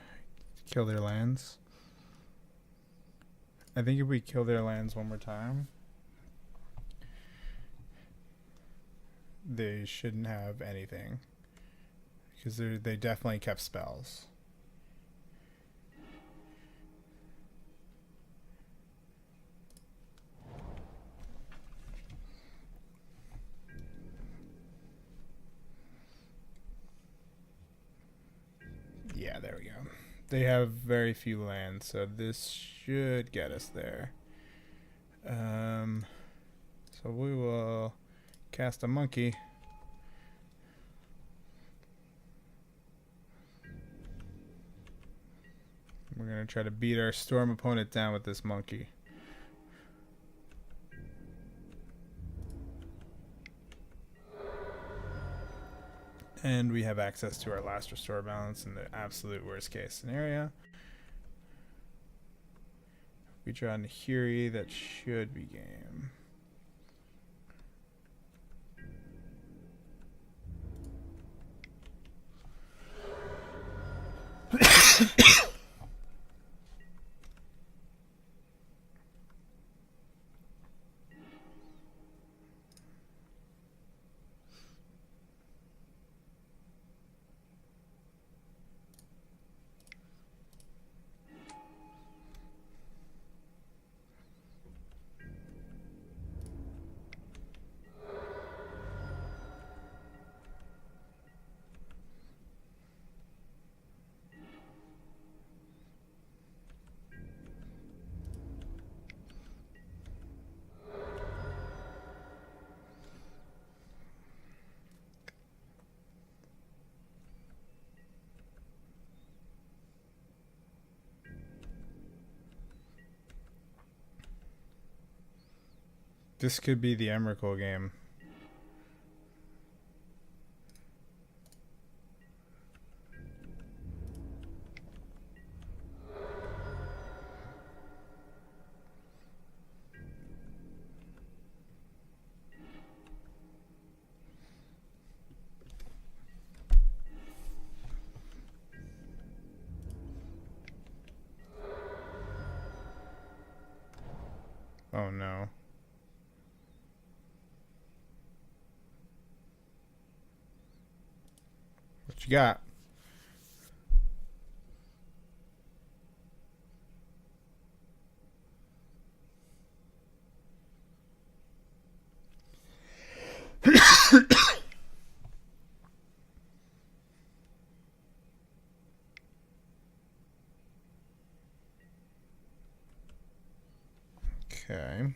Kill their lands. I think if we kill their lands one more time, they shouldn't have anything. Because they definitely kept spells. Yeah, there we go. They have very few lands, so this should get us there. So we will cast a monkey. We're going to try to beat our Storm opponent down with this monkey. And we have access to our last restore balance in the absolute worst case scenario. We draw Nahiri, that should be game. This could be the Emrakul game. Oh no. What you got? Okay.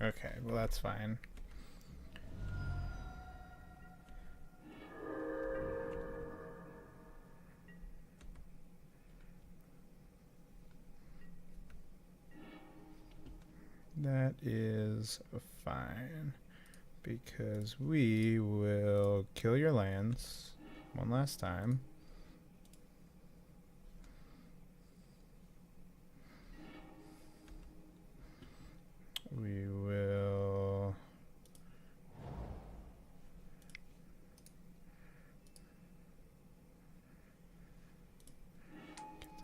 Okay, well that's fine. That is fine, because we will kill your lands one last time. We will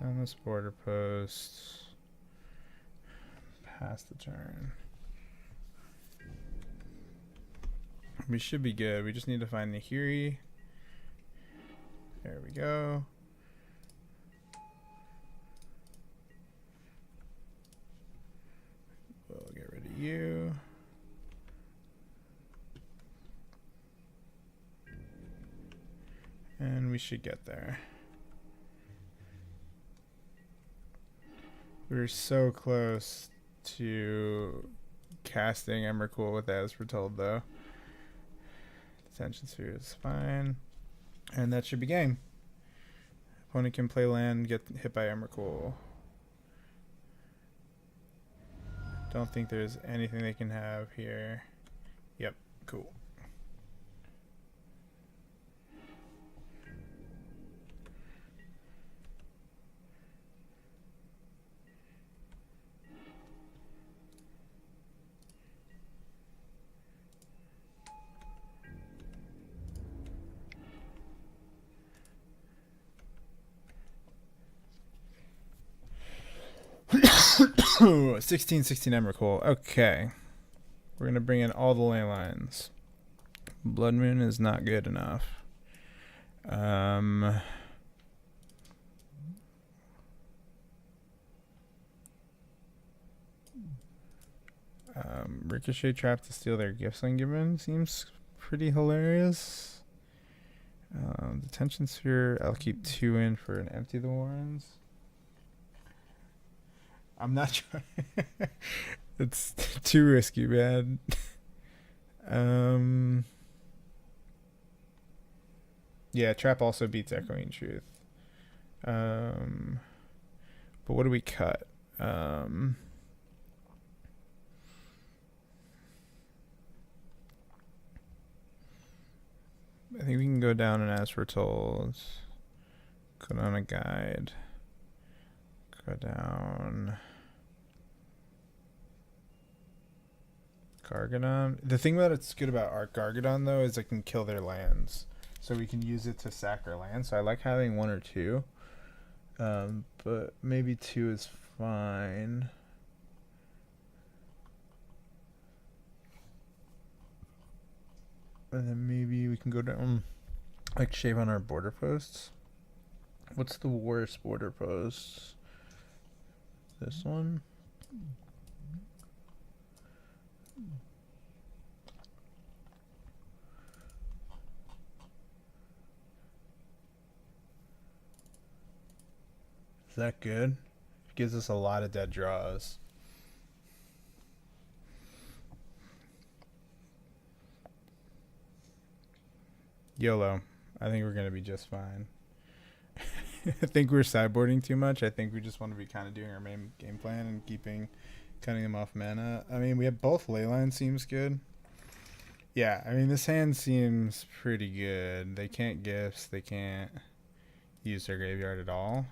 On this border post. Pass the turn. We should be good. We just need to find the Nahiri. There we go. We'll get rid of you. And we should get there. We're so close to casting Emrakul with As we're told, though. Detention Sphere is fine. And that should be game. Opponent can play land, get hit by Emrakul. Don't think there's anything they can have here. Yep, cool. Ooh, 16 Emrakul. Okay. We're going to bring in all the ley lines. Blood Moon is not good enough. Ricochet Trap to steal their gifts ungiven seems pretty hilarious. Detention Sphere, I'll keep 2 in for an Empty the Warrens. I'm not trying. It's too risky, man. Yeah, Trap also beats Echoing Truth. But what do we cut? I think we can go down and As We're Told. Go down a guide. Go down Gargadon. The thing that it's good about Arc Gargadon though is it can kill their lands, so we can use it to sack our land. So I like having 1 or 2, but maybe 2 is fine. And then maybe we can go down, like, shave on our border posts. What's the worst border post? This one? Is that good? It gives us a lot of dead draws. YOLO. I think we're going to be just fine. I think we're sideboarding too much. I think we just want to be kind of doing our main game plan and cutting them off mana. I mean, we have both Leyline seems good. Yeah, I mean, this hand seems pretty good. They can't gifts. They can't use their graveyard at all.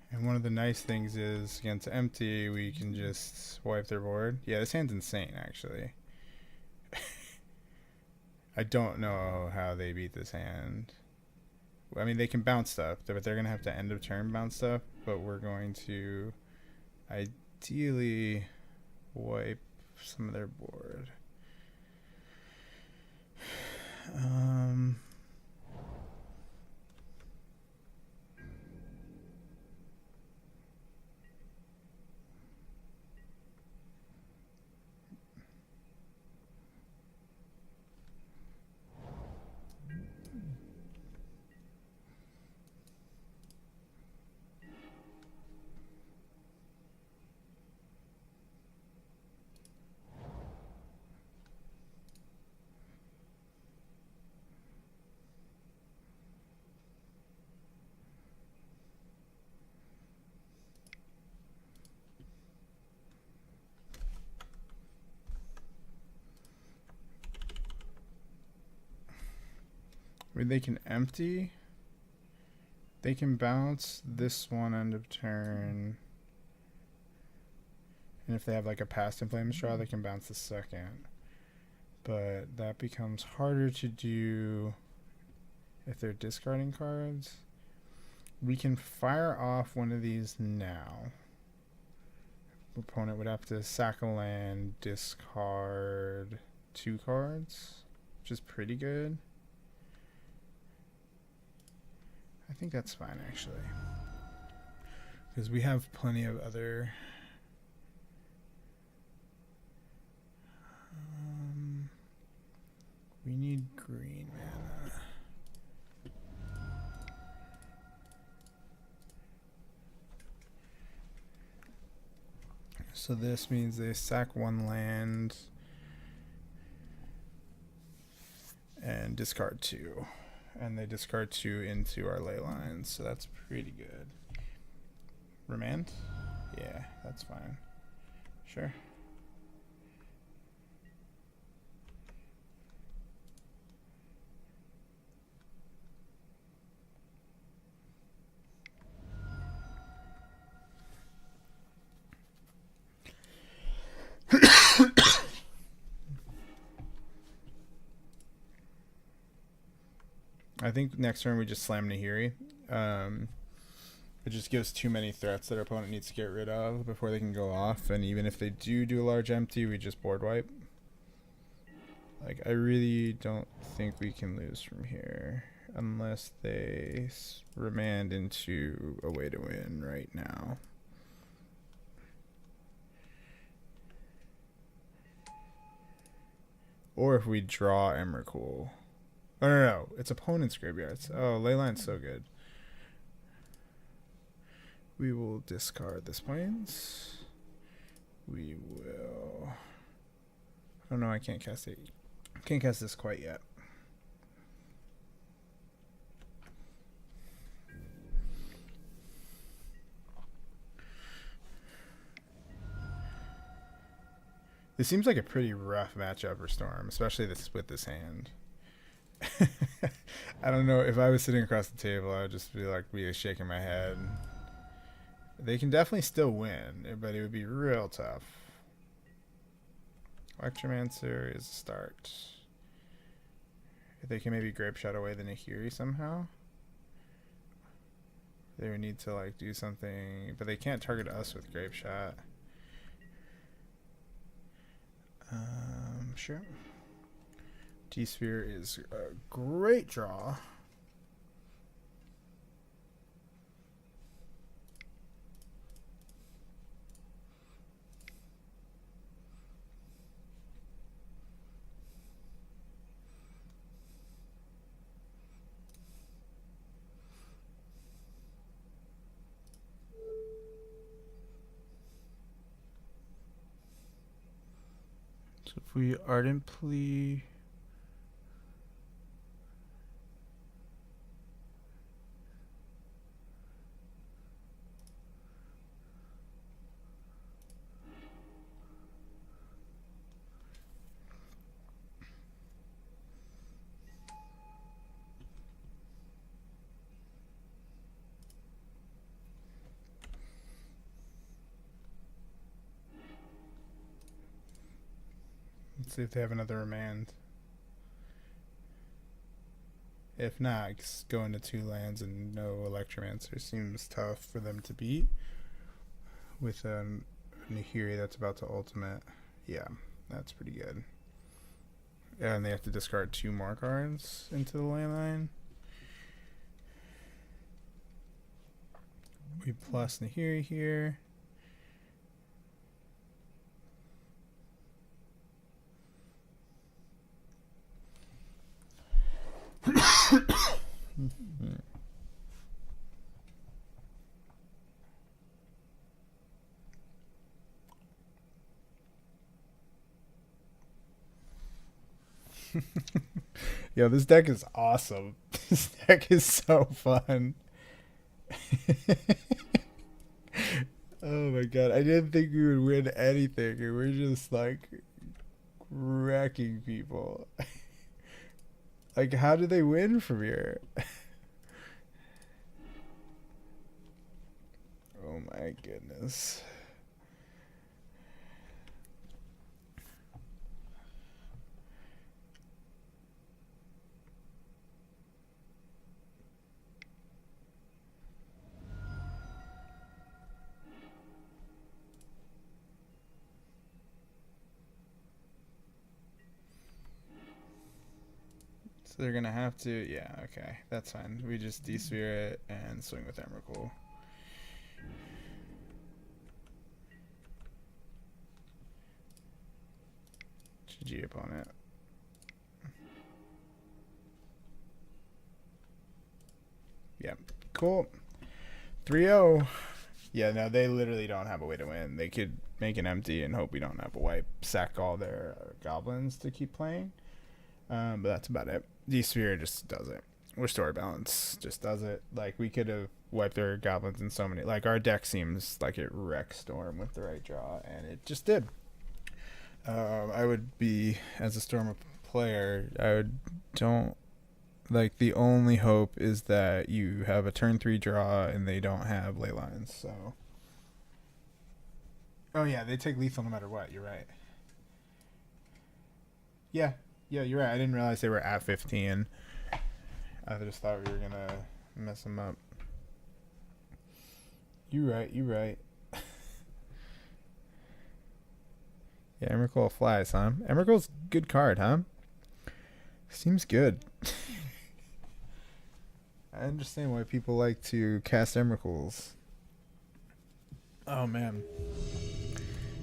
And one of the nice things is, against empty, we can just wipe their board. Yeah, this hand's insane, actually. I don't know how they beat this hand. I mean, they can bounce stuff, but they're going to have to end of turn bounce stuff. But we're going to ideally wipe some of their board. I mean, they can empty. They can bounce this one end of turn. And if they have like a past Inflames draw, they can bounce the second. But that becomes harder to do if they're discarding cards. We can fire off one of these now. Opponent would have to sack a land, discard 2 cards, which is pretty good. I think that's fine, actually. Because we have plenty of other... we need green mana. So this means they sack 1 land and discard 2. And they discard 2 into our ley lines, so that's pretty good. Remand? Yeah, that's fine. Sure. I think next turn we just slam Nahiri. It just gives too many threats that our opponent needs to get rid of before they can go off. And even if they do a large empty, we just board wipe. Like, I really don't think we can lose from here unless they remand into a way to win right now. Or if we draw Emrakul. Oh, no, it's opponent's graveyards. Oh, Leyline's so good. We will discard this plains. We will... Oh no, I can't cast it. Can't cast this quite yet. This seems like a pretty rough matchup for Storm, especially this with this hand. I don't know, if I was sitting across the table, I would just be shaking my head. They can definitely still win, but it would be real tough. Electromancer is a start. If they can maybe Grape Shot away the Nahiri somehow. They would need to like do something, but they can't target us with Grape Shot. Sure. T-Sphere is a great draw. So if we ardently let's see if they have another remand. If not, just go into 2 lands and no Electromancer seems tough for them to beat. With a Nahiri that's about to ultimate. Yeah, that's pretty good. And they have to discard 2 more cards into the ley line. We plus Nahiri here. Yo, this deck is awesome. This deck is so fun. Oh my god, I didn't think we would win anything, and we're just like wrecking people. Like, how do they win from here? my goodness. So they're gonna have to, yeah, okay, that's fine. We just desphere it and swing with Emrakul. GG opponent. Yep, cool. 3-0. Yeah, no, they literally don't have a way to win. They could make an empty and hope we don't have a wipe, sack all their goblins to keep playing. But that's about it. D-Sphere just does it. Restore Balance just does it. Like, we could have wiped their goblins in so many. Like, our deck seems like it wrecks Storm with the right draw, and it just did. I would be, as a Storm player, the only hope is that you have a turn 3 draw and they don't have ley lines, so. Oh, yeah, they take lethal no matter what. You're right. Yeah, you're right. I didn't realize they were at 15. I just thought we were going to mess them up. You're right. Yeah, Emrakul flies, huh? Emrakul's good card, huh? Seems good. I understand why people like to cast Emrakuls. Oh, man.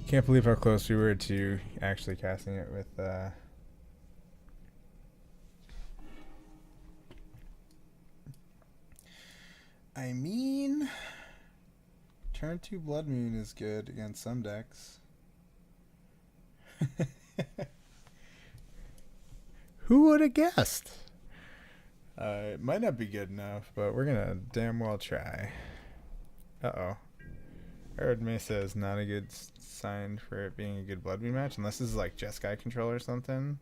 Can't believe how close we were to actually casting it with... I mean... Turn 2 Blood Moon is good against some decks. Who would have guessed? It might not be good enough, but we're gonna damn well try. Uh-oh. Arid Mesa is not a good sign for it being a good Blood Moon match, unless this is like Jeskai control or something.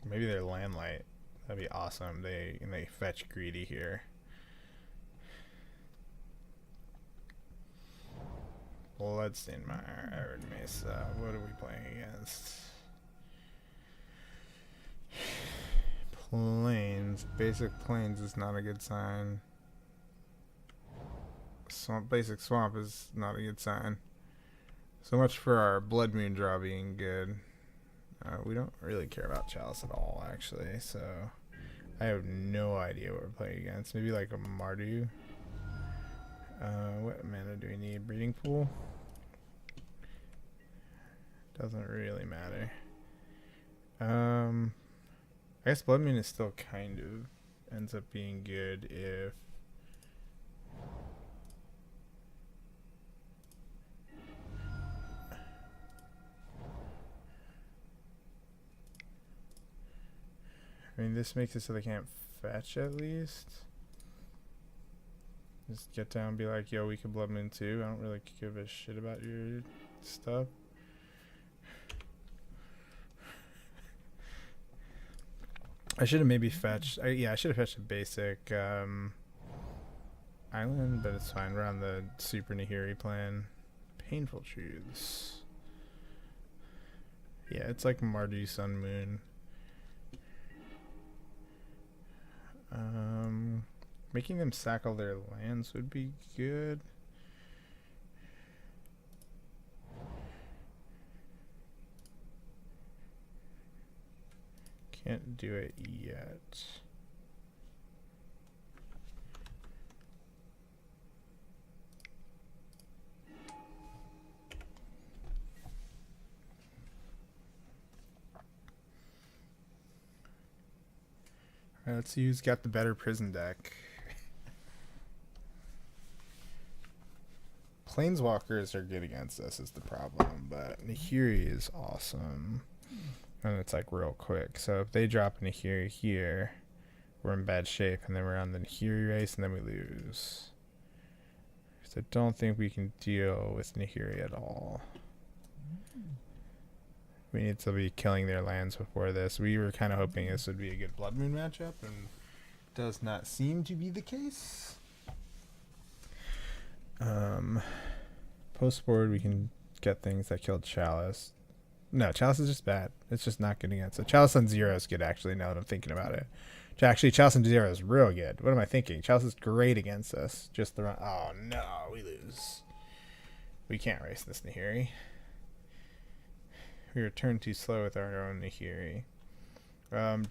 Maybe they're Landlight. That'd be awesome. They fetch Greedy here. Bloodstainmire, Arid Mesa. What are we playing against? Plains. Basic Plains is not a good sign. Basic Swamp is not a good sign. So much for our Blood Moon draw being good. We don't really care about Chalice at all, actually. So I have no idea what we're playing against. Maybe like a Mardu. What mana do we need? Breeding Pool? Doesn't really matter. I guess Blood Moon is still kind of ends up being good if I mean, this makes it so they can't fetch at least. Just get down and be like, yo, we can Blood Moon too. I don't really give a shit about your stuff. I should have maybe fetched... I should have fetched a basic island, but it's fine. We're on the Super Nahiri plan. Painful Truths. Yeah, it's like Mardu Sun Moon. Making them sack all their lands would be good. Can't do it yet. Alright, let's see who's got the better prison deck. Planeswalkers are good against us is the problem, but Nahiri is awesome. And it's like real quick. So if they drop a Nahiri here, we're in bad shape, and then we're on the Nahiri race, and then we lose. So I don't think we can deal with Nahiri at all. We need to be killing their lands before this. We were kind of hoping this would be a good Blood Moon matchup, and does not seem to be the case. Post board, we can get things that killed Chalice. No, Chalice is just bad. It's just not good against it. Chalice on 0 is good, actually, now that I'm thinking about it. Actually, Chalice on 0 is real good. What am I thinking? Chalice is great against us. Just the run. Oh, no, we lose. We can't race this Nahiri. We return too slow with our own Nahiri.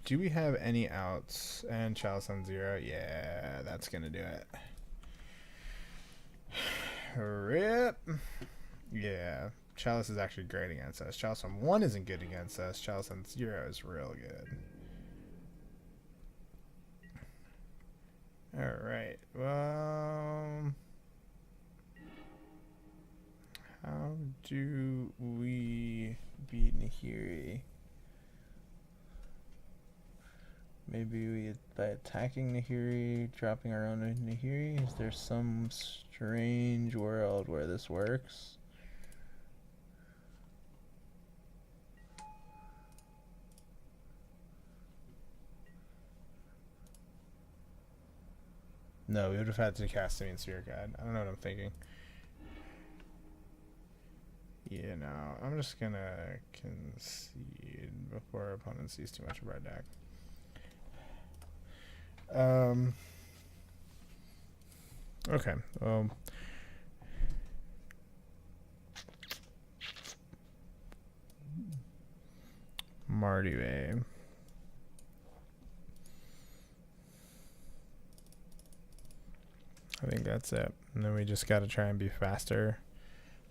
Do we have any outs? And Chalice on 0? Yeah, that's going to do it. Rip. Yeah, Chalice is actually great against us. Chalice on 1 isn't good against us. Chalice on 0 is real good. Alright, well, how do we beat Nahiri? Maybe we, by attacking Nahiri, dropping our own Nahiri? Is there some strange world where this works? No, we would have had to cast him in Sphere Guide. I don't know what I'm thinking. Yeah, no, I'm just gonna concede before our opponent sees too much of our deck. Okay. Mardu. I think that's it. And then we just got to try and be faster.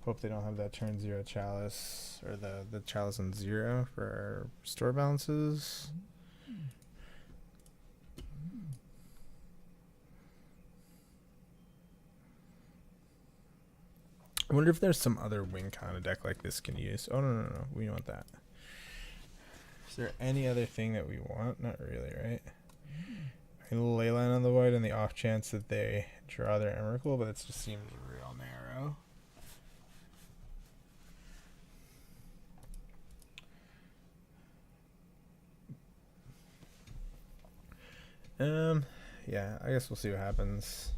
Hope they don't have that turn 0 Chalice, or the Chalice on 0 for our store balances. I wonder if there's some other win con a deck like this can use. Oh, no. We want that. Is there any other thing that we want? Not really, right? I mean, Leyline on the Void and the off chance that they draw their Emrakul, but it just seems real narrow. Yeah, I guess we'll see what happens.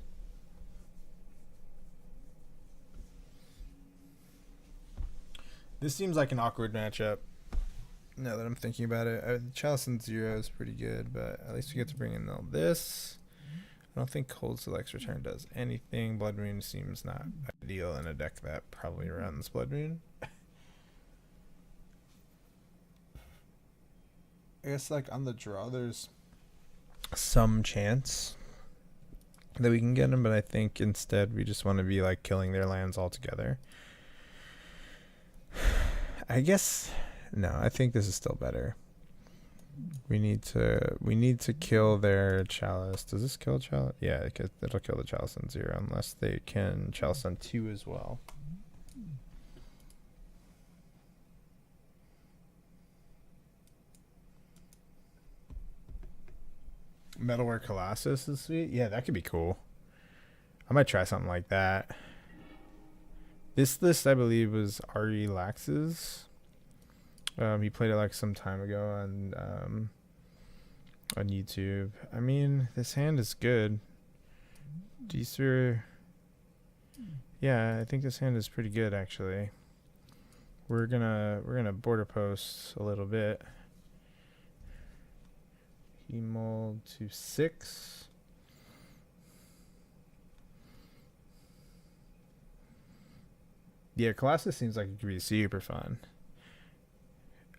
This seems like an awkward matchup. Now that I'm thinking about it, Chalice and 0 is pretty good, but at least we get to bring in all this. I don't think Cold Select's Return does anything. Blood Moon seems not ideal in a deck that probably runs Blood Moon. I guess like on the draw, there's some chance that we can get him, but I think instead we just want to be like killing their lands altogether. I guess no, I think this is still better. We need to kill their Chalice. Does this kill Chalice? Yeah, it'll kill the Chalice on 0 unless they can Chalice on 2 as well. Metalwork Colossus is sweet. Yeah, that could be cool. I might try something like that. This list, I believe, was Ari Lax's. He played it like some time ago on YouTube. I mean, this hand is good. Yeah, I think this hand is pretty good actually. We're gonna border post a little bit. He mold to 6. Yeah, Colossus seems like it could be super fun.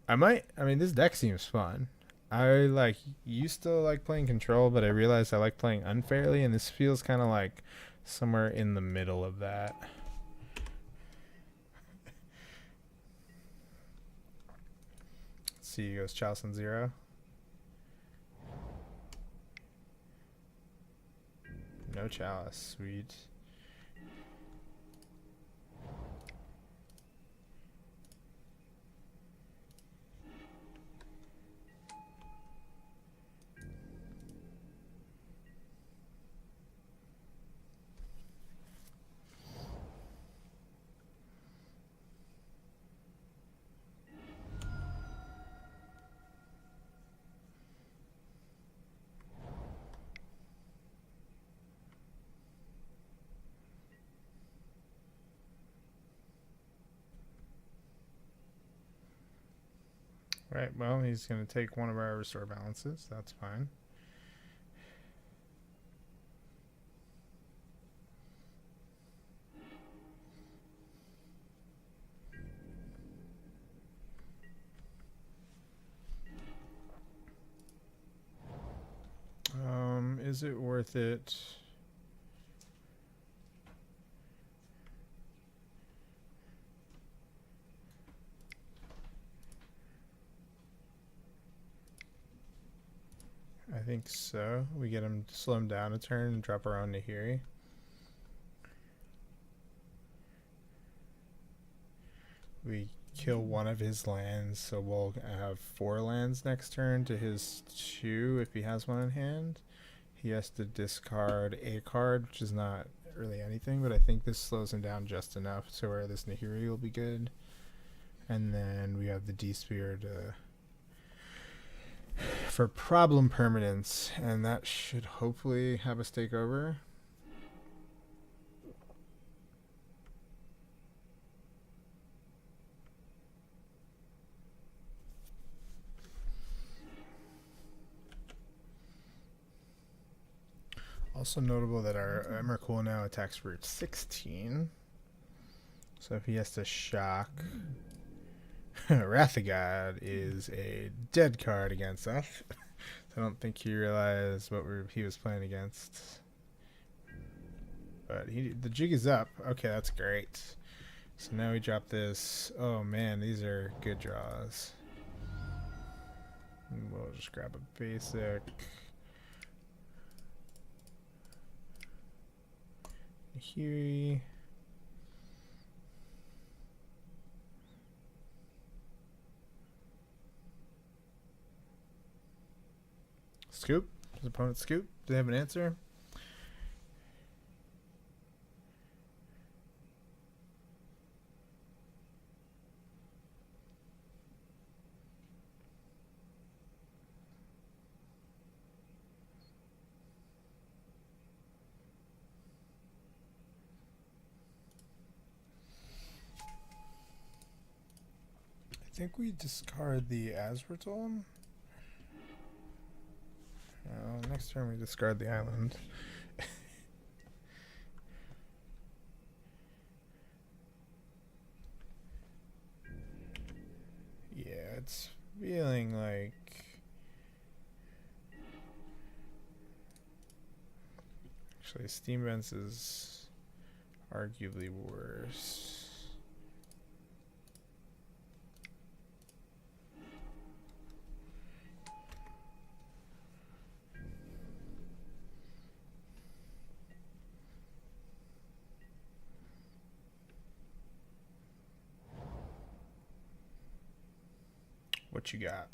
I mean, this deck seems fun. I used to like playing Control, but I realized I like playing Unfairly, and this feels kind of like somewhere in the middle of that. Let's see, he goes Chalice on 0. No Chalice, sweet. Right, well, he's going to take one of our restore balances. That's fine. Is it worth it? I think so. We get him to slow him down a turn and drop our own Nahiri. We kill one of his lands, so we'll have 4 lands next turn to his 2 if he has one in hand. He has to discard a card, which is not really anything, but I think this slows him down just enough to where this Nahiri will be good. And then we have the D-Spear for problem permanence, and that should hopefully have us take over. Also notable that our Emrakul now attacks for 16. So if he has to shock, Wrath of God is a dead card against us. I don't think he realized what he was playing against. But the jig is up. Okay, that's great. So now we drop this. Oh man, these are good draws. And we'll just grab a basic. Here. Scoop? Does opponent scoop? Do they have an answer? I think we discard the Azratul. Next turn we discard the island. Yeah, it's feeling like actually Steam Vents is arguably worse. What you got?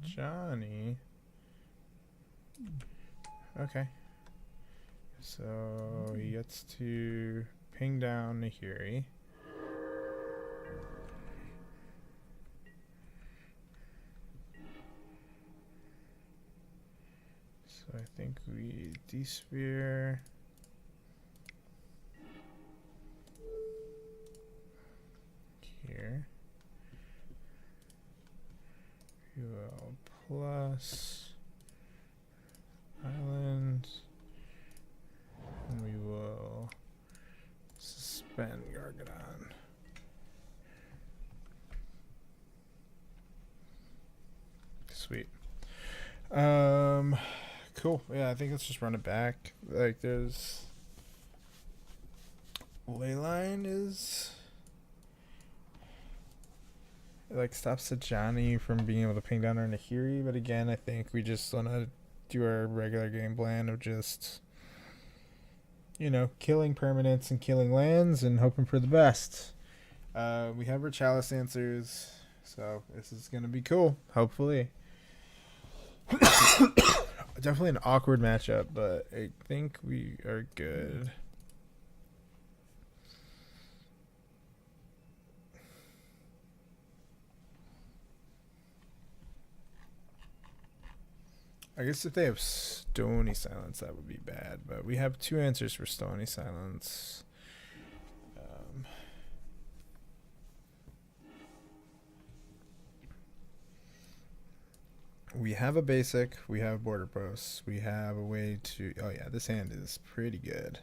Johnny. Okay. So he gets to ping down Nahiri. So I think we D-Spear. Here. We will plus island, and we will suspend Gargadon. Sweet. Cool. Yeah, I think let's just run it back. Like, there's Leyline is like stops Johnny from being able to ping down our Nahiri, but again, I think we just want to do our regular game plan of just, you know, killing permanents and killing lands and hoping for the best. We have our Chalice answers, so this is gonna be cool. Hopefully. Definitely an awkward matchup, but I think we are good. I guess if they have Stony Silence, that would be bad. But we have 2 answers for Stony Silence. We have a basic, we have border posts, we have a way to. Oh, yeah, this hand is pretty good.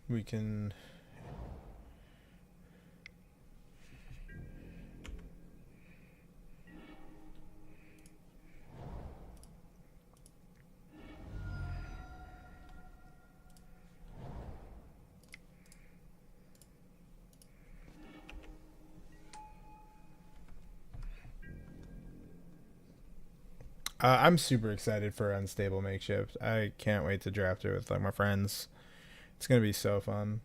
We can. I'm super excited for Unstable Makeshift. I can't wait to draft it with like my friends. It's gonna be so fun.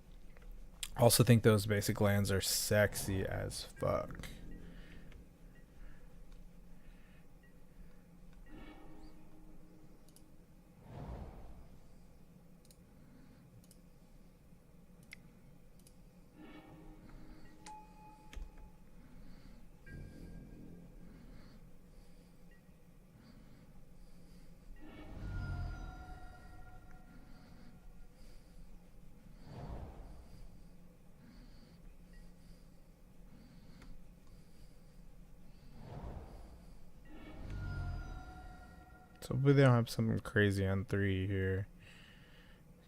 Also think those basic lands are sexy as fuck. So hopefully they don't have something crazy on 3 here.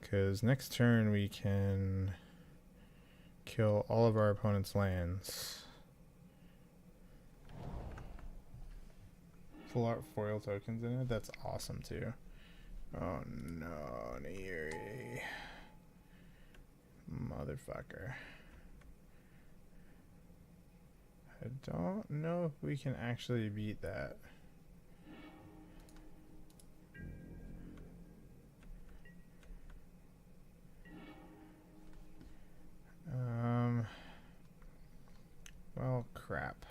Because next turn we can kill all of our opponent's lands. Full art foil tokens in it? That's awesome too. Oh no, Neri. Motherfucker. I don't know if we can actually beat that. Well, crap.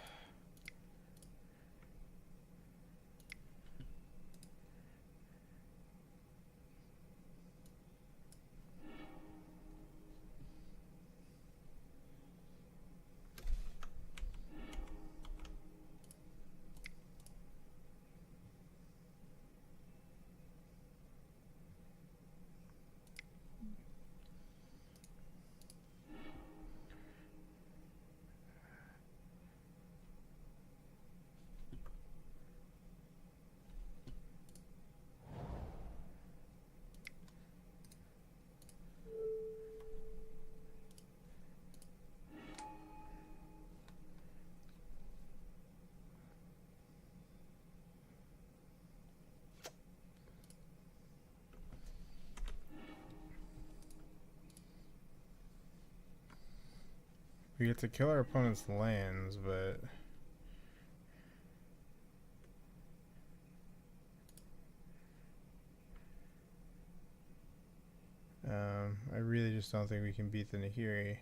We get to kill our opponent's lands, but I really just don't think we can beat the Nahiri.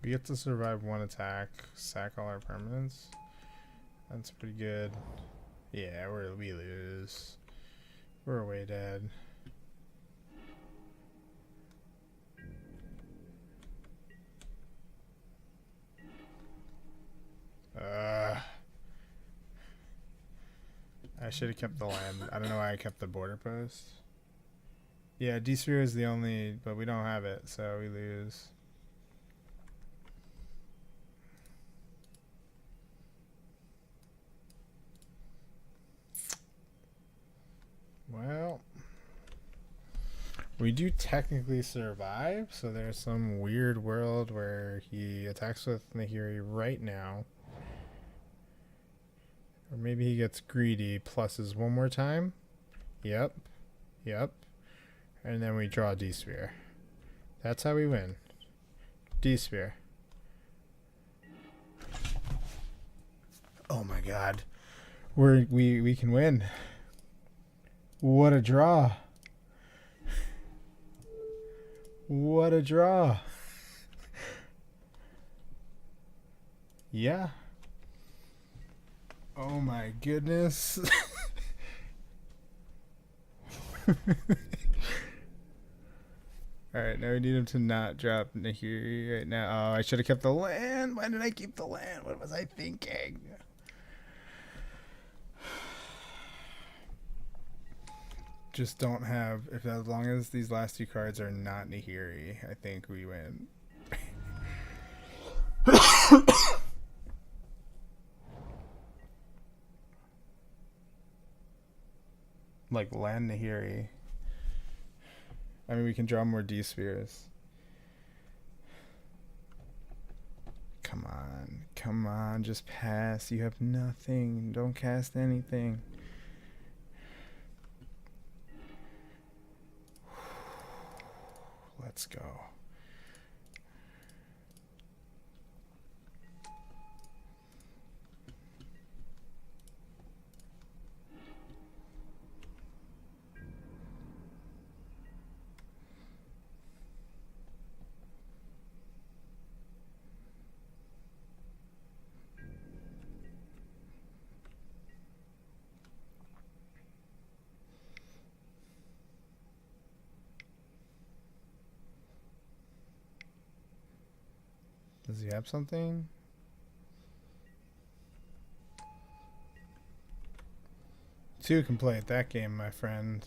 We get to survive 1 attack, sack all our permanents. That's pretty good. Yeah, we lose. We're way dead. I should have kept the land. I don't know why I kept the border post. Yeah, D-Sphere is the only, but we don't have it, so we lose. Well, we do technically survive, so there's some weird world where he attacks with Nahiri right now. Or maybe he gets greedy, pluses 1 more time. Yep. Yep. And then we draw D-Sphere. That's how we win. D-Sphere. Oh my god. We can win. What a draw. What a draw. Yeah. Oh my goodness. Alright, now we need him to not drop Nahiri right now. Oh, I should have kept the land. Why did I keep the land? What was I thinking? Just don't have, if as long as these last two cards are not Nahiri, I think we win. Like land Nahiri. I mean, we can draw more D spheres. Come on. Come on. Just pass. You have nothing. Don't cast anything. Let's go. Does he have something? Two can play at that game, my friend.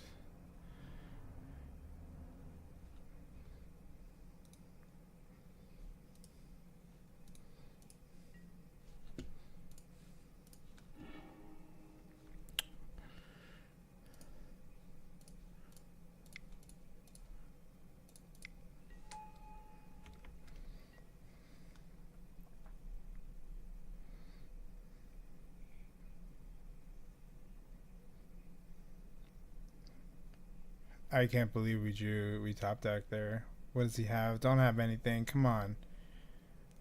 I can't believe we top deck there. What does he have? Don't have anything. Come on.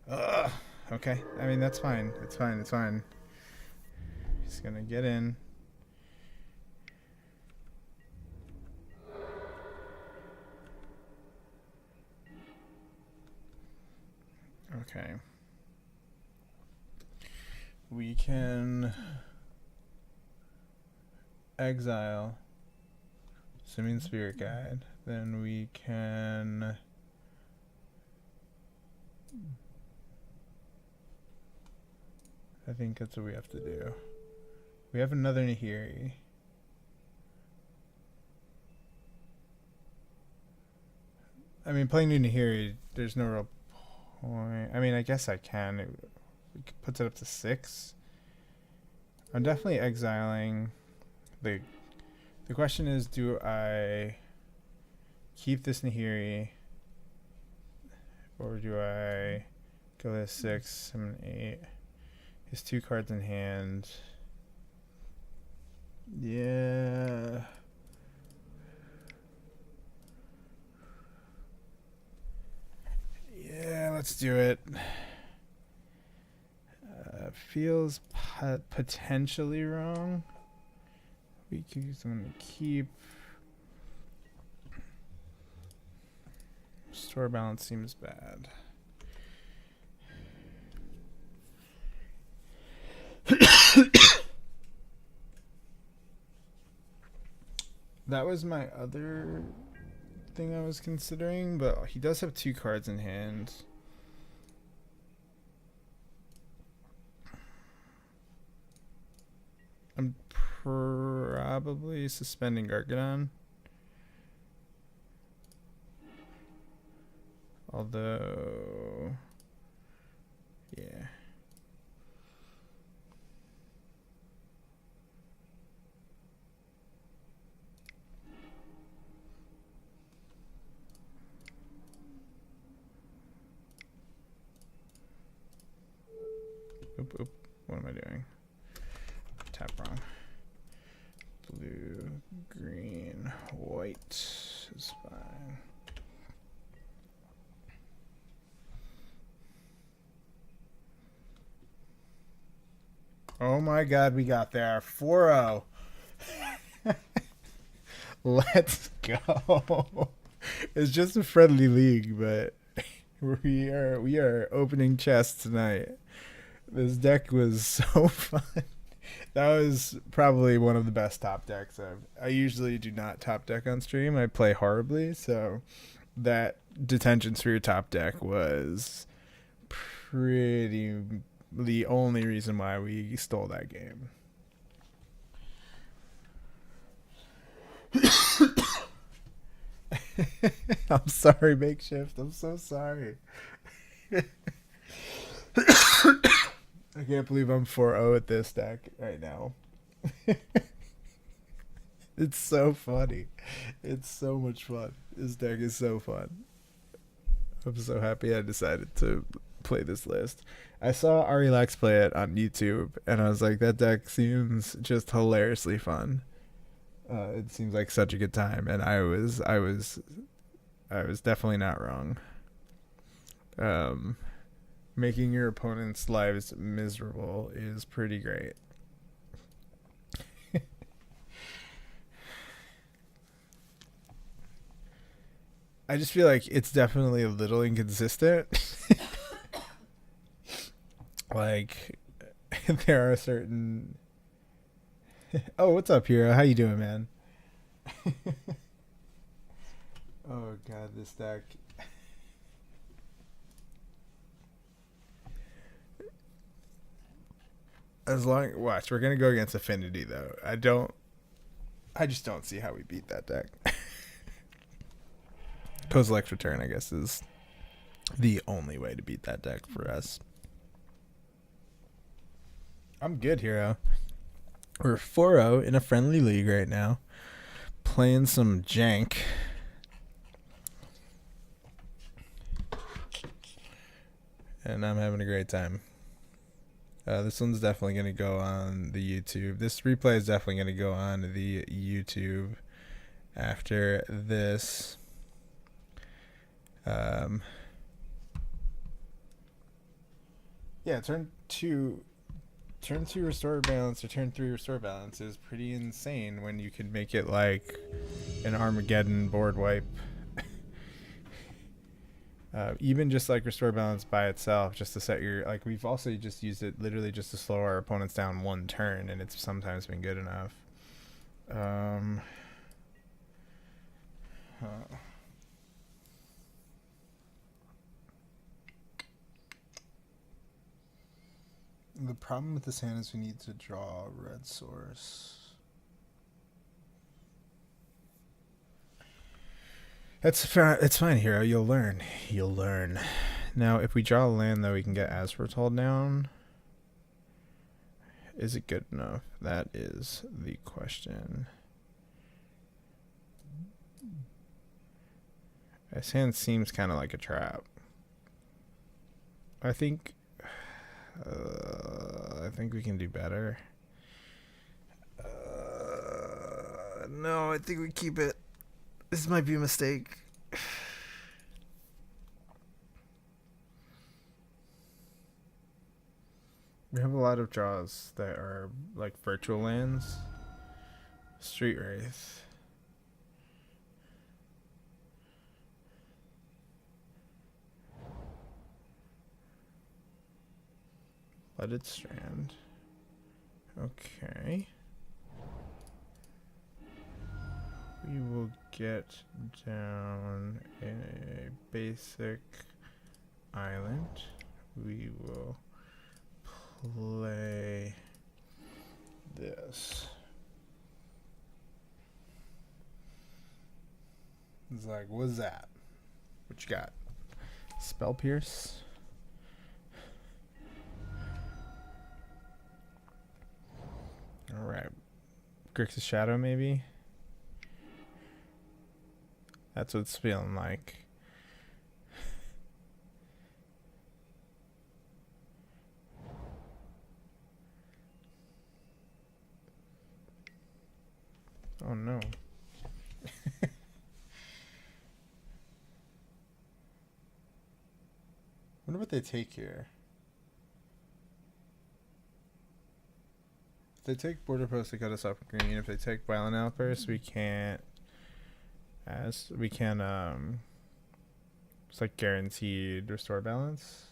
Ugh. Okay. I mean, that's fine. It's fine. It's fine. He's gonna get in. Okay. We can exile Simian Spirit Guide. Then we can I think that's what we have to do. We have another Nahiri. I mean, playing new Nahiri, there's no real point. I mean, I guess I can. It puts it up to 6. I'm definitely exiling. The question is, do I keep this Nahiri, or do I go to 6, 7, 8? His 2 cards in hand. Yeah. Yeah, let's do it. Feels potentially wrong. We could use someone to keep. Store balance seems bad. That was my other thing I was considering, but he does have 2 cards in hand. I'm probably suspending Gargadon. Although, yeah. Oop, what am I doing? Tap wrong. Blue, green, white is fine. Oh my god, we got there. 4-0. Let's go. It's just a friendly league, but we are opening chests tonight. This deck was so fun. That was probably one of the best top decks I usually do not top deck on stream. I play horribly, so that detention sphere top deck was pretty the only reason why we stole that game. I'm sorry, Makeshift. I'm so sorry. I can't believe I'm 4-0 at this deck right now. It's so funny. It's so much fun. This deck is so fun. I'm so happy I decided to play this list. I saw Ari Lax play it on YouTube, and I was like, that deck seems just hilariously fun. It seems like such a good time, and I was definitely not wrong. Making your opponent's lives miserable is pretty great. I just feel like it's definitely a little inconsistent. Like, there are certain... Oh, what's up, Hero? How you doing, man? Oh, God, this deck... Watch, we're gonna go against Affinity, though. I just don't see how we beat that deck. Kozilek's Return, I guess, is the only way to beat that deck for us. I'm good, Hero. We're 4-0 in a friendly league right now, playing some jank. And I'm having a great time. This one's definitely going to go on the YouTube. This replay is definitely going to go on the YouTube after this. Yeah, turn 2 restore balance or turn 3 restore balance is pretty insane when you can make it like an Armageddon board wipe. Even just like restore balance by itself, just to set your, like, we've also just used it literally just to slow our opponents down one turn, and it's sometimes been good enough. The problem with this hand is we need to draw a red source. It's fine, Hero. You'll learn. Now, if we draw a land, though, we can get Aspertol down. Is it good enough? That is the question. This hand seems kind of like a trap. I think we can do better. No, I think we keep it. This might be a mistake. We have a lot of draws that are like virtual lands. Street Wraith. Flooded Strand. Okay. We will get down a basic island. We will play this. It's like, what's that? What you got? Spell Pierce? Alright. Grixis Shadow, maybe? That's what it's feeling like. Oh no. Wonder what they take here. If they take Border Post, they cut us off green. If they take Violent Outburst, we can't. It's like guaranteed restore balance.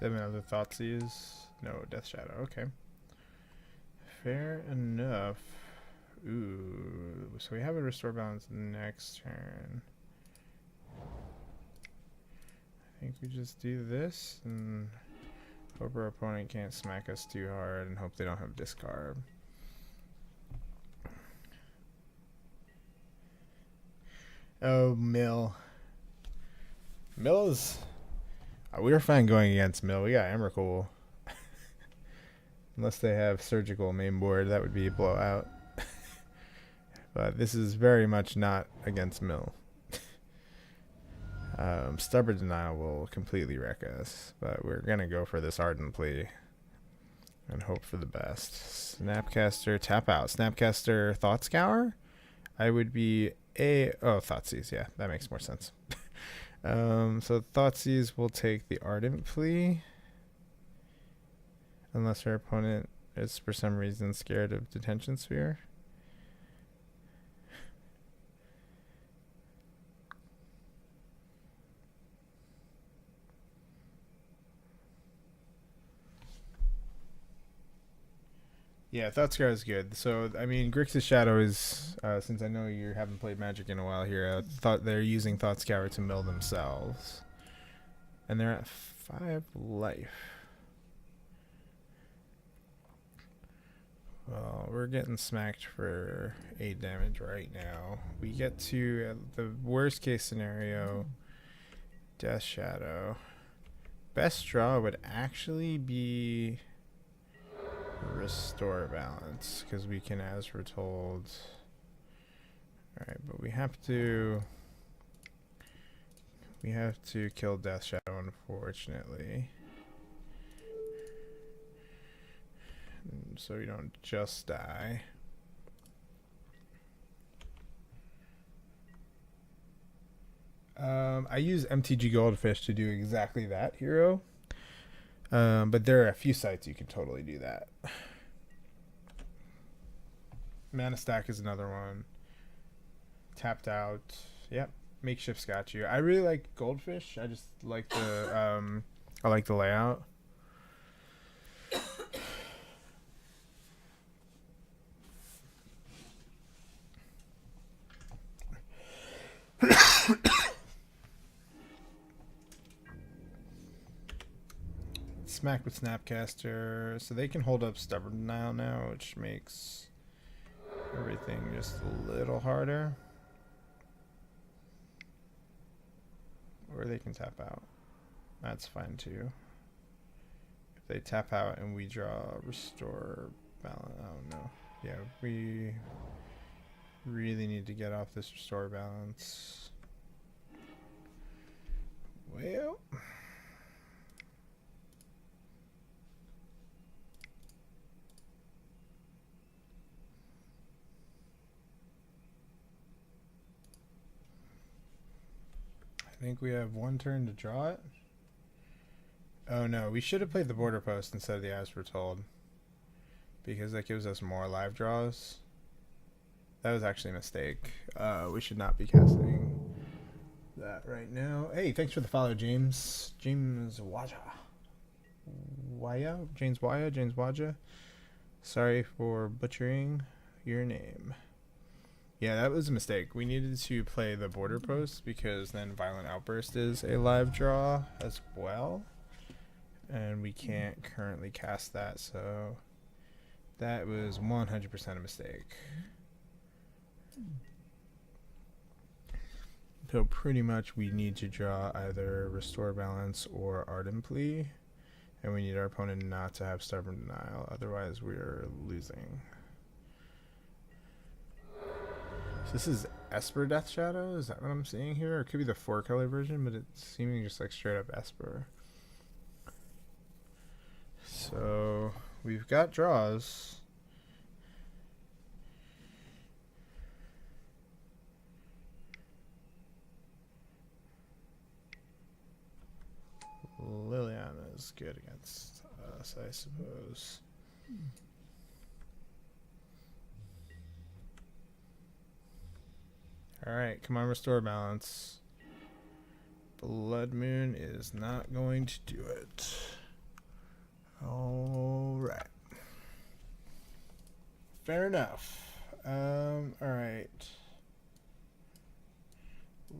Do they have another Thoughtseize? No, Death Shadow. Okay. Fair enough. Ooh, so we have a Restore Balance next turn. I think we just do this and hope our opponent can't smack us too hard and hope they don't have discard. Oh, Mill. Mill is... we were fine going against Mill. We got Emrakul. Unless they have Surgical main board, that would be a blowout. But this is very much not against Mill. Stubborn Denial will completely wreck us, but we're going to go for this Ardent Plea and hope for the best. Snapcaster, tap out. Snapcaster, Thought Scour? I would be Thoughtseize, yeah, that makes more sense. So Thoughtseize will take the Ardent Plea. Unless our opponent is for some reason scared of Detention Sphere. Yeah, Thoughtscour is good. So, I mean, Grixis Shadow is, since I know you haven't played Magic in a while here, I thought they're using Thoughtscour to mill themselves. And they're at 5 life. Well, we're getting smacked for 8 damage right now. We get to the worst case scenario, Death Shadow. Best draw would actually be Restore Balance, because we can, as we're told. Alright, but we have to kill Death Shadow, unfortunately. So we don't just die. I use MTG Goldfish to do exactly that, hero. But there are a few sites you can totally do that. Mana Stack is another one. Tapped Out. Yep. Makeshift's got you. I really like Goldfish. I just like the I like the layout. Smack with Snapcaster, so they can hold up Stubborn Denial now, which makes everything just a little harder. Or they can tap out. That's fine too. If they tap out and we draw Restore Balance, oh no. Yeah, we really need to get off this Restore Balance. Well... I think we have one turn to draw it. Oh no, we should have played the Border Post instead of the As We're Told, because that gives us more live draws. That was actually a mistake. We should not be casting that right now. Hey, thanks for the follow, James. James Waja. James Waja. Sorry for butchering your name. Yeah, that was a mistake. We needed to play the Border Post because then Violent Outburst is a live draw as well. And we can't currently cast that, so that was 100% a mistake. So pretty much we need to draw either Restore Balance or Ardent Plea. And we need our opponent not to have Stubborn Denial, otherwise we're losing. So this is Esper Death Shadow? Is that what I'm seeing here? Or it could be the 4-color version, but it's seeming just like straight up Esper. So we've got draws. Liliana is good against us, I suppose. Alright, come on, Restore Balance. Blood Moon is not going to do it. All right. Fair enough. All right.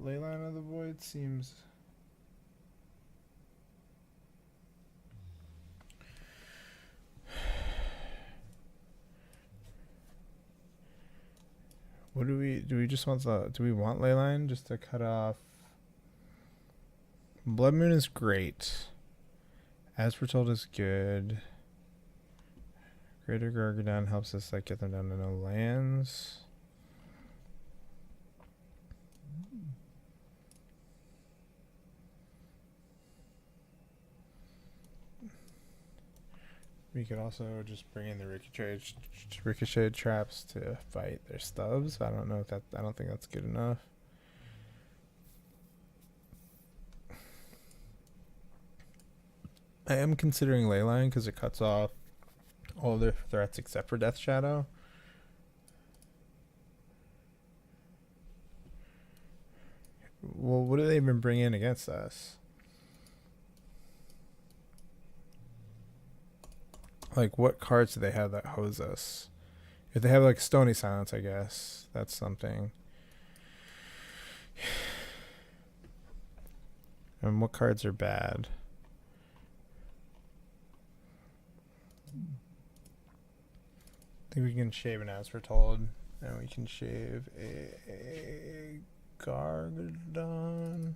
Leyline of the Void seems. What do we just want do we want Leyline just to cut off? Blood Moon is great. As Foretold is good. Greater Gargadon helps us like get them down to no lands. We could also just bring in the ricochet traps to fight their stubs. I don't know if that. I don't think that's good enough. I am considering Leyline because it cuts off all their threats except for Death Shadow. Well, what do they even bring in against us? Like, what cards do they have that hose us? If they have, like, Stony Silence, I guess. That's something. And what cards are bad? I think we can shave an As Foretold. And we can shave a Gargadon.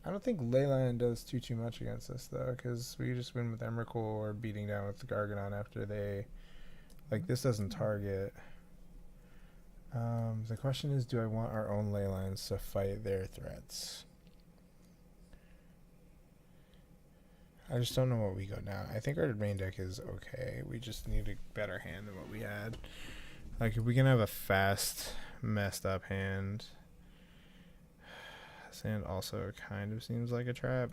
I don't think Leyline does too much against us, though, because we just win with Emrakul or beating down with the Gargadon after they... Like, this doesn't target. The question is, do I want our own Leylines to fight their threats? I just don't know what we go down. I think our main deck is okay. We just need a better hand than what we had. Like, if we can have a fast, messed up hand... Sand also kind of seems like a trap.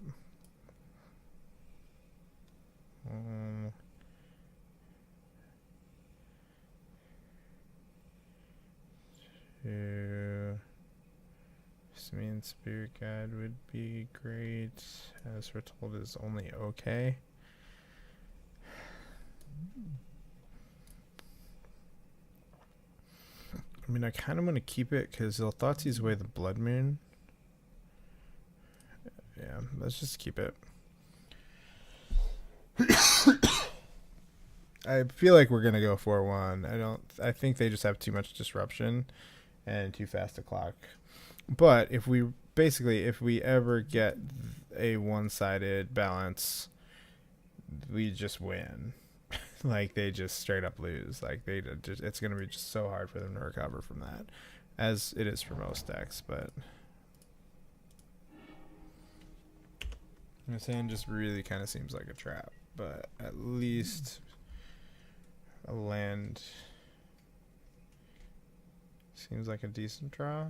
Simian Spirit Guide would be great. As Foretold is only okay. I mean, I kind of want to keep it because they'll Thoughtseize away the Blood Moon. Yeah, let's just keep it. I feel like we're gonna go 4-1. I think they just have too much disruption and too fast a clock. But if we ever get a one-sided balance, we just win. Like, they just straight up lose. Like, it's gonna be just so hard for them to recover from that, as it is for most decks. But I'm saying, just really kind of seems like a trap, but at least a land seems like a decent draw.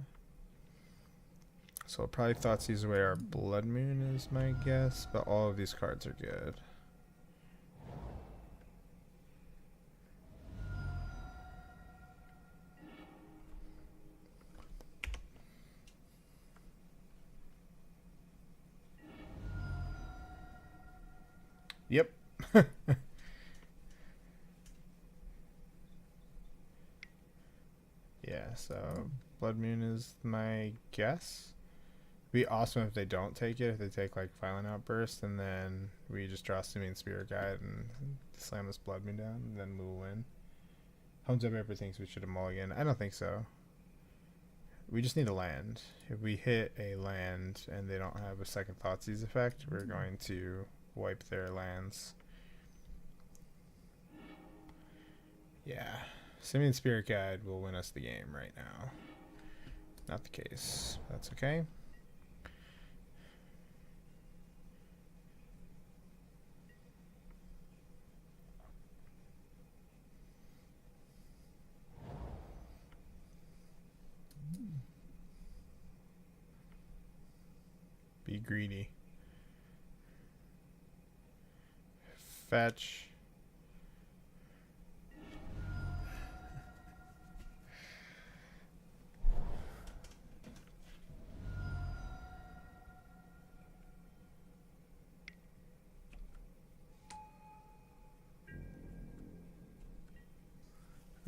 So I'll probably Thoughtseize away our Blood Moon is my guess, but all of these cards are good. Yep. Yeah, so Blood Moon is my guess. It'd be awesome if they don't take it, if they take like Violent Outburst, and then we just draw Simian Spirit Guide and slam this Blood Moon down, and then we'll win. Homes Up Ever thinks we should have mulligan. I don't think so. We just need a land. If we hit a land and they don't have a second Thoughtseize effect, we're going to wipe their lands. Yeah. Simian Spirit Guide will win us the game right now. Not the case. That's okay. Be greedy. Fetch.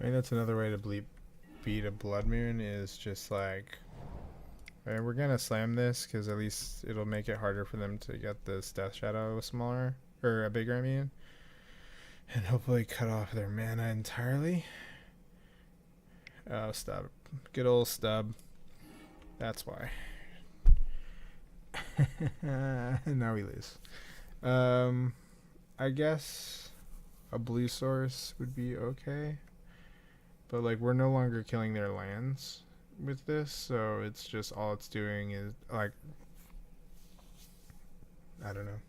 I mean, that's another way to beat a Blood Moon is just like, right, we're gonna slam this because at least it'll make it harder for them to get this Death Shadow smaller, or bigger, I mean, and hopefully cut off their mana entirely. Oh, stub. Good old stub. That's why. Now we lose. I guess a blue source would be okay. But like we're no longer killing their lands with this, so it's just all it's doing is like I don't know.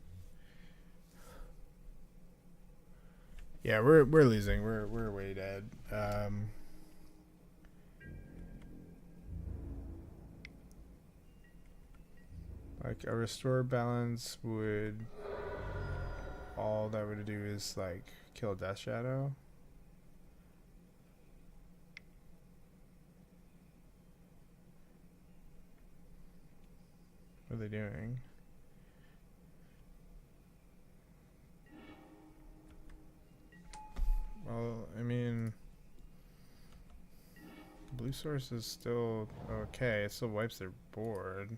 Yeah, we're losing. We're way dead. Like a restore balance would all that would do is like kill Death Shadow. What are they doing? Well, I mean, blue source is still okay. It still wipes their board.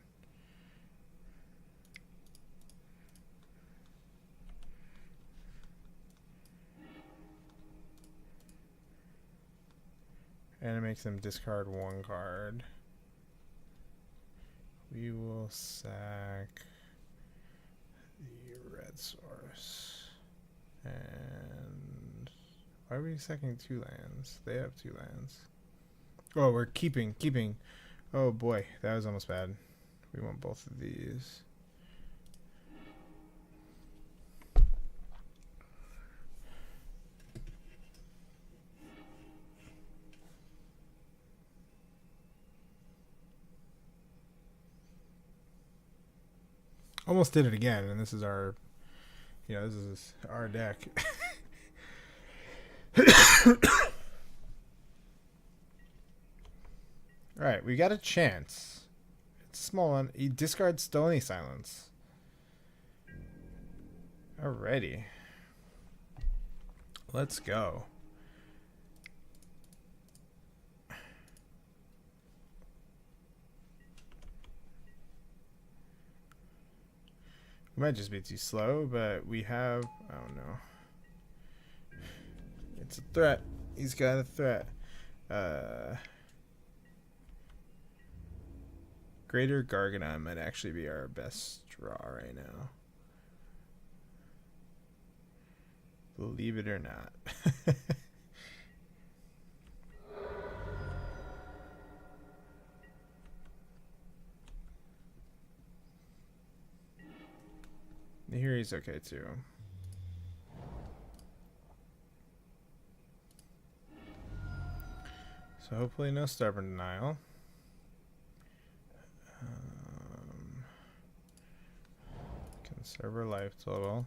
And it makes them discard one card. We will sack the red source. And why are we sacking 2 lands? They have 2 lands. Oh, we're keeping. Oh boy, that was almost bad. We want both of these. Almost did it again, and this is our, this is our deck. Alright, we got a chance. It's a small one. He discards Stony Silence. Alrighty. Let's go. We might just be too slow, but we have... Oh, no. It's a threat. He's got a threat. Greater Gargadon might actually be our best draw right now. Believe it or not. Here he's okay too. So hopefully no Stubborn Denial. Conserve our life total.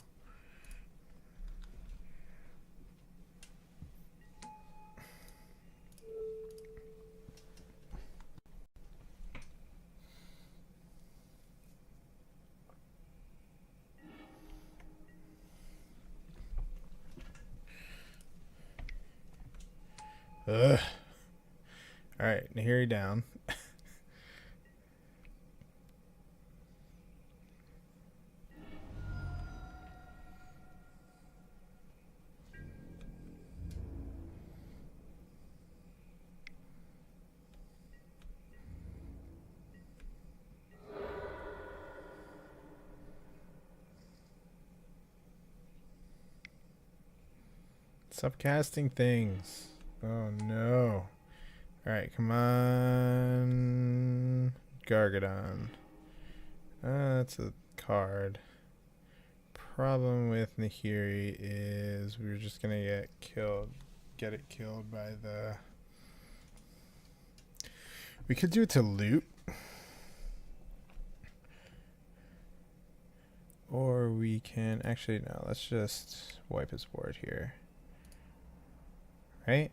Ugh. Alright, Nahiri down. Stop casting things. Oh no. Alright, come on. Gargadon. That's a card. Problem with Nahiri is we're just gonna get it killed by the... We could do it to loot. Or we can... Actually, no. Let's just wipe his board here. Right?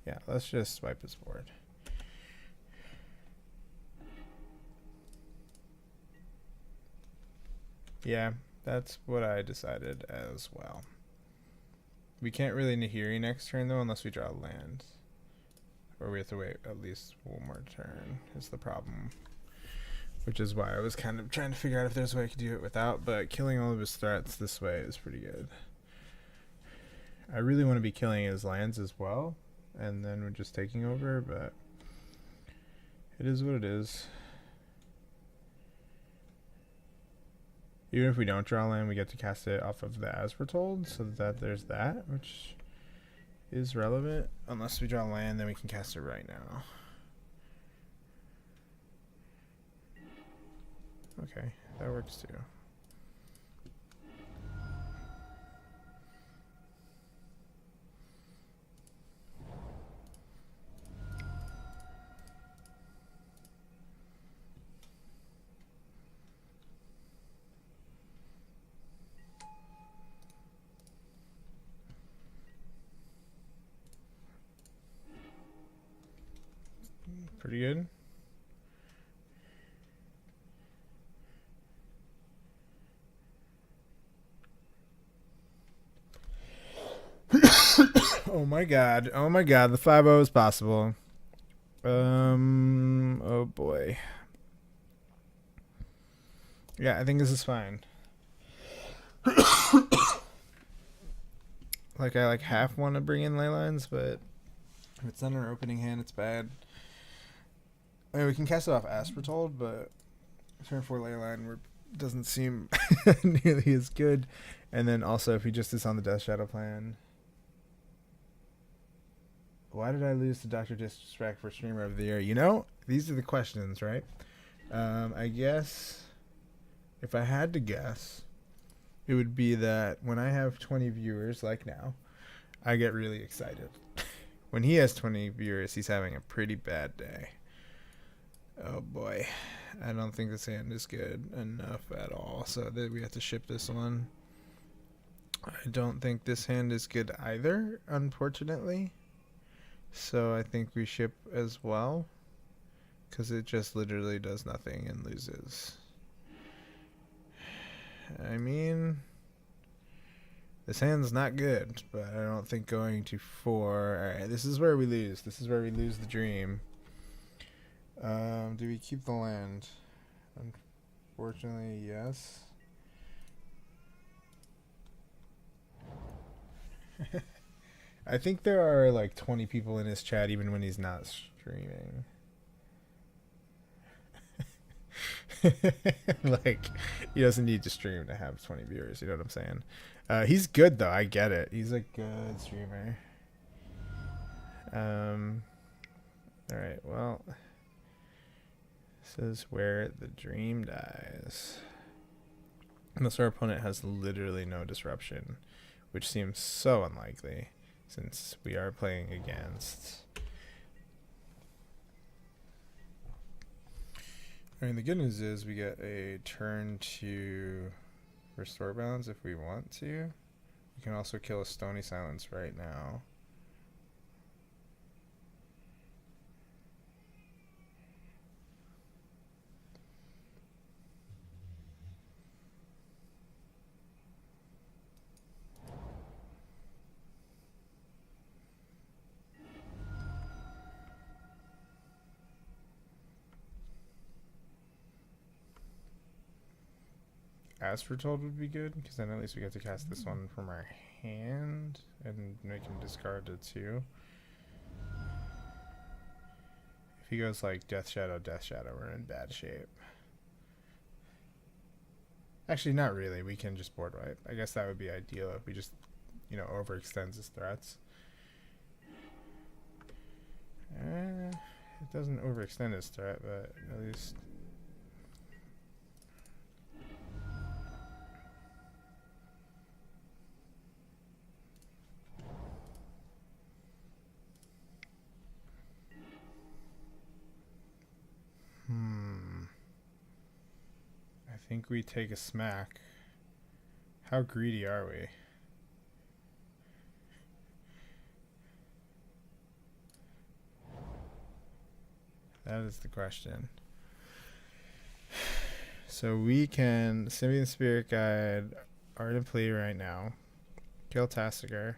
Yeah, let's just wipe his board. Yeah, that's what I decided as well. We can't really Nahiri next turn, though, unless we draw land. Or we have to wait at least one more turn, is the problem. Which is why I was kind of trying to figure out if there's a way I could do it without, but killing all of his threats this way is pretty good. I really want to be killing his lands as well, and then we're just taking over, but it is what it is. Even if we don't draw land, we get to cast it off of the As We're Told, so that there's that, which is relevant. Unless we draw land, then we can cast it right now. Okay, that works too. Pretty good. Oh my god. Oh my god. The 5-0 is possible. Oh boy. Yeah, I think this is fine. Like, I like half want to bring in ley lines, but if it's not our opening hand, it's bad. I mean, we can cast it off As We're Told, but turn 4 ley line doesn't seem nearly as good. And then also, if he just is on the Death Shadow plan. Why did I lose to Dr. Disrespect for Streamer of the Year? You know, these are the questions, right? I guess, if I had to guess, it would be that when I have 20 viewers, like now, I get really excited. When he has 20 viewers, he's having a pretty bad day. Oh boy. I don't think this hand is good enough at all, so that we have to ship this one. I don't think this hand is good either, unfortunately. So I think we ship as well, because it just literally does nothing and loses. I mean, this hand's not good, but I don't think going to 4... Alright, this is where we lose. This is where we lose the dream. Do we keep the land? Unfortunately, yes. I think there are like 20 people in his chat even when he's not streaming. Like, he doesn't need to stream to have 20 viewers, you know what I'm saying? He's good though, I get it. He's a good streamer. Alright, well, this is where the dream dies. Unless our opponent has literally no disruption, which seems so unlikely since we are playing against. I mean, the good news is we get a turn to restore balance if we want to. We can also kill a Stony Silence right now. As Foretold would be good, because then at least we get to cast this one from our hand and make him discard it too. If he goes like Death Shadow, we're in bad shape. Actually, not really. We can just board wipe. I guess that would be ideal if we just, you know, overextends his threats. It doesn't overextend his threat, but at least... I think we take a smack. How greedy are we? That is the question. So we can Simian Spirit Guide, Ardent Plea right now, kill Tassiger,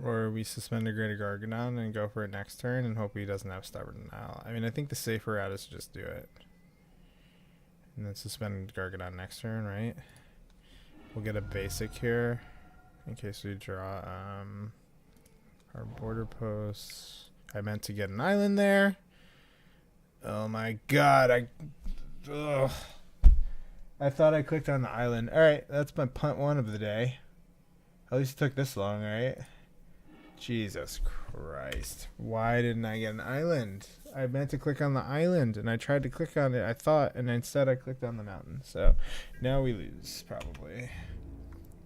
Or we suspend a Greater Gargadon and go for it next turn and hope he doesn't have Stubborn Denial. I mean, I think the safer route is to just do it. And then suspend Gargadon next turn, right? We'll get a basic here in case we draw our border posts. I meant to get an island there. Oh my god, ugh. I thought I clicked on the island. Alright, that's my punt one of the day. At least it took this long, right? Jesus Christ. Why didn't I get an island? I meant to click on the island, and I tried to click on it, I thought, and instead I clicked on the mountain. So, now we lose, probably.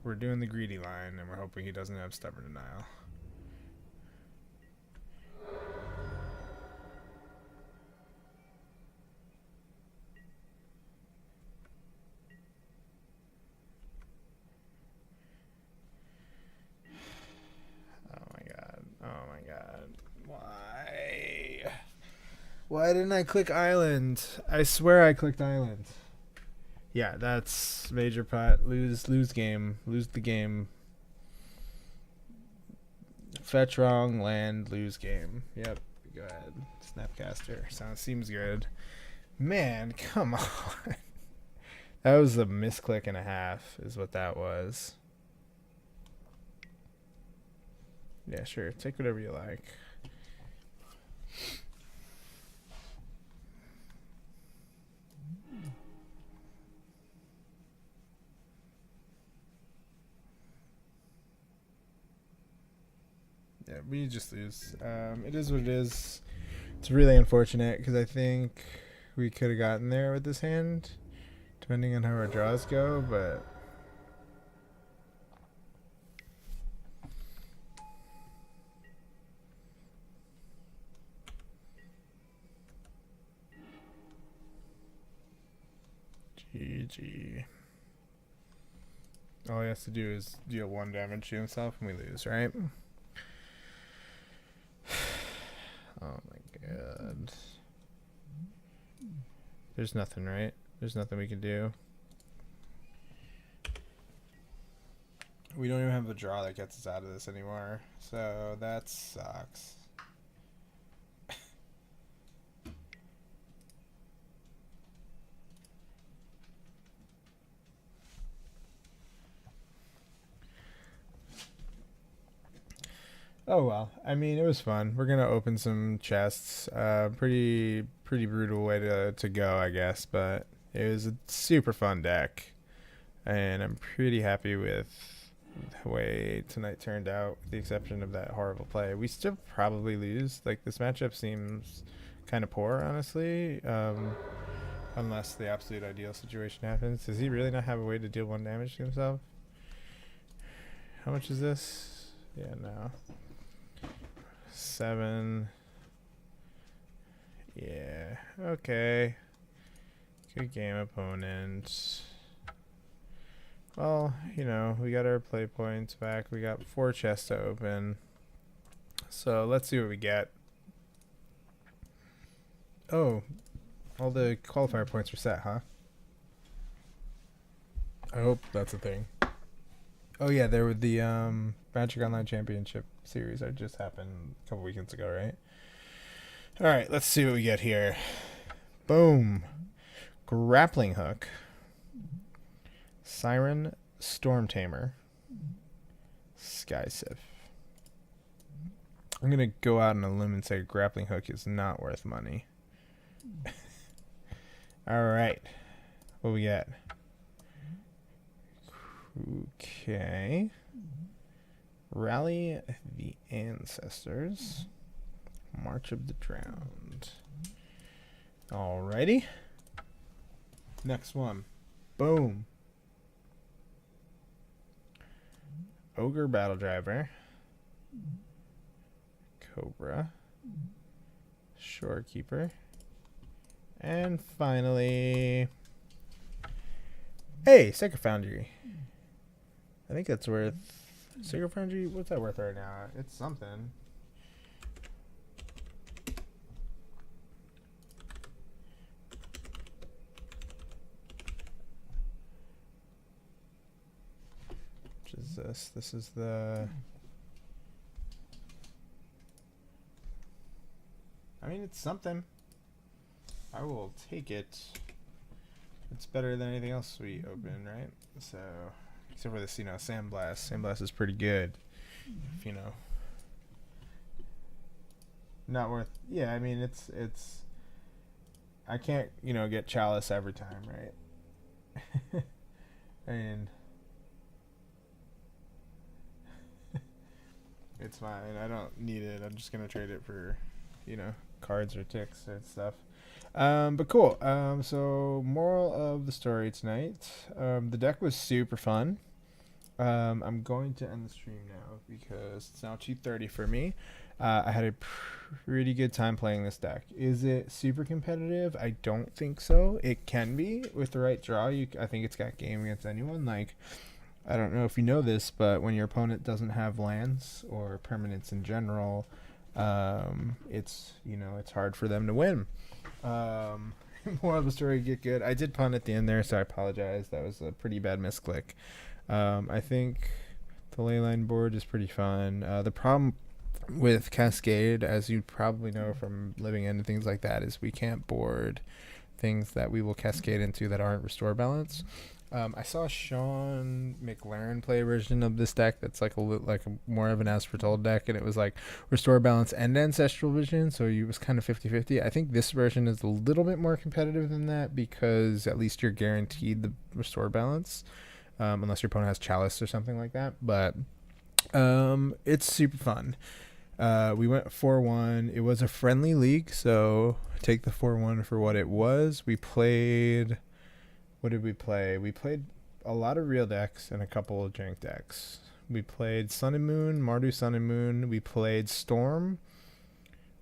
We're doing the greedy line, and we're hoping he doesn't have Stubborn Denial. Oh my god. Why? Why didn't I click island? I swear I clicked island. Yeah, that's major pot. Lose game. Lose the game. Fetch wrong, land, lose game. Yep, go ahead. Snapcaster. Seems good. Man, come on. That was a misclick and a half is what that was. Yeah, sure. Take whatever you like. Yeah, we just lose. It is what it is. It's really unfortunate because I think we could have gotten there with this hand, depending on how our draws go, but... GG. All he has to do is deal 1 damage to himself and we lose, right? Oh my god. There's nothing, right? There's nothing we can do. We don't even have a draw that gets us out of this anymore, so that sucks. Oh well, I mean, it was fun. We're gonna open some chests. Pretty brutal way to go, I guess, but it was a super fun deck, and I'm pretty happy with the way tonight turned out, with the exception of that horrible play. We still probably lose. Like, this matchup seems kind of poor, honestly, unless the absolute ideal situation happens. Does he really not have a way to deal 1 damage to himself? How much is this? Yeah, no. 7. Yeah, okay. Good game, opponent. Well, you know, we got our play points back. We got 4 chests to open. So let's see what we get. Oh, all the qualifier points are set, huh? I hope that's a thing. Oh yeah, there were the Magic Online Championship series that just happened a couple weekends ago, right? Alright, let's see what we get here. Boom. Grappling Hook. Siren, Storm Tamer. Sky Sif. I'm going to go out on a limb and say Grappling Hook is not worth money. Alright. What we get? Okay. Rally the Ancestors. March of the Drowned. Alrighty. Next one. Boom. Ogre Battle Driver. Cobra. Shorekeeper. And finally... Hey, Sacred Foundry. I think that's worth... Sacred Foundry? What's that worth right now? It's something. Which is this? This is the... I mean, it's something. I will take it. It's better than anything else we open, right? So, except for this, Sandblast. Sandblast is pretty good. If, not worth. Yeah, I mean, it's. I can't, get Chalice every time, right? I mean, it's fine. I don't need it. I'm just gonna trade it for, cards or ticks and stuff. But cool. So moral of the story tonight. The deck was super fun. I'm going to end the stream now because it's now 2:30 for me. I had a pretty good time playing this deck. Is it super competitive? I don't think so. It can be with the right draw. I think it's got game against anyone. Like, I don't know if you know this, but when your opponent doesn't have lands or permanents in general, it's hard for them to win. More of the story, get good. I did pun at the end there, so I apologize. That was a pretty bad misclick. I think the leyline board is pretty fun. The problem with Cascade, as you probably know from living in and things like that, is we can't board things that we will cascade into that aren't restore balance. I saw Sean McLaren play a version of this deck that's like a more of an as foretold deck, and it was like restore balance and ancestral vision, so it was kind of 50-50. I think this version is a little bit more competitive than that because at least you're guaranteed the restore balance, unless your opponent has Chalice or something like that. But it's super fun. We went 4-1. It was a friendly league, so take the 4-1 for what it was. We played... What did we play? We played a lot of real decks and a couple of jank decks. We played Sun and Moon, Mardu Sun and Moon. We played Storm.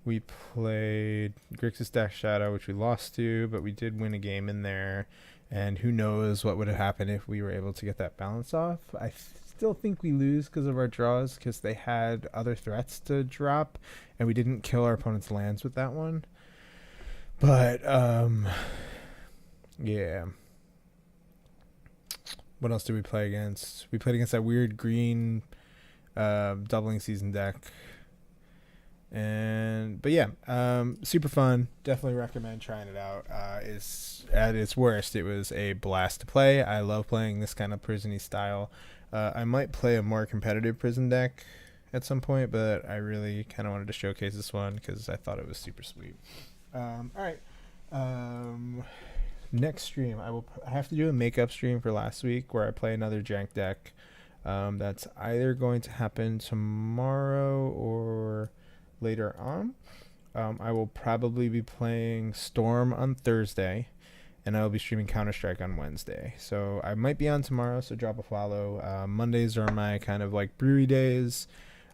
We played Grixis Dash Shadow, which we lost to, but we did win a game in there. And who knows what would have happened if we were able to get that balance off. I still think we lose because of our draws, because they had other threats to drop, and we didn't kill our opponent's lands with that one. But, yeah. What else did we play against? We played against that weird green doubling season deck. But yeah, super fun. Definitely recommend trying it out. It's at its worst, it was a blast to play. I love playing this kind of prison-y style. I might play a more competitive prison deck at some point, but I really kind of wanted to showcase this one because I thought it was super sweet. All right. Next stream, I have to do a makeup stream for last week where I play another jank deck. That's either going to happen tomorrow or later on. I will probably be playing Storm on Thursday, and I will be streaming Counter-Strike on Wednesday. So I might be on tomorrow, so drop a follow. Mondays are my kind of like brewery days.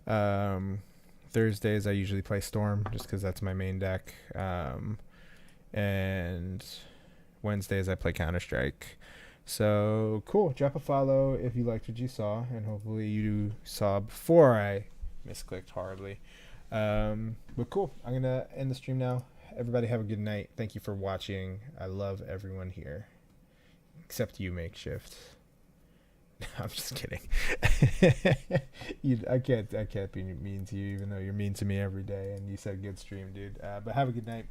Thursdays I usually play Storm just because that's my main deck. And Wednesdays I play Counter-Strike. So cool. Drop a follow if you liked what you saw, and hopefully you saw before I misclicked horribly. But cool. I'm gonna end the stream now. Everybody have a good night. Thank you for watching. I love everyone here, except you, Makeshift. I'm just kidding. I can't be mean to you, even though you're mean to me every day. And you said good stream, dude. But have a good night.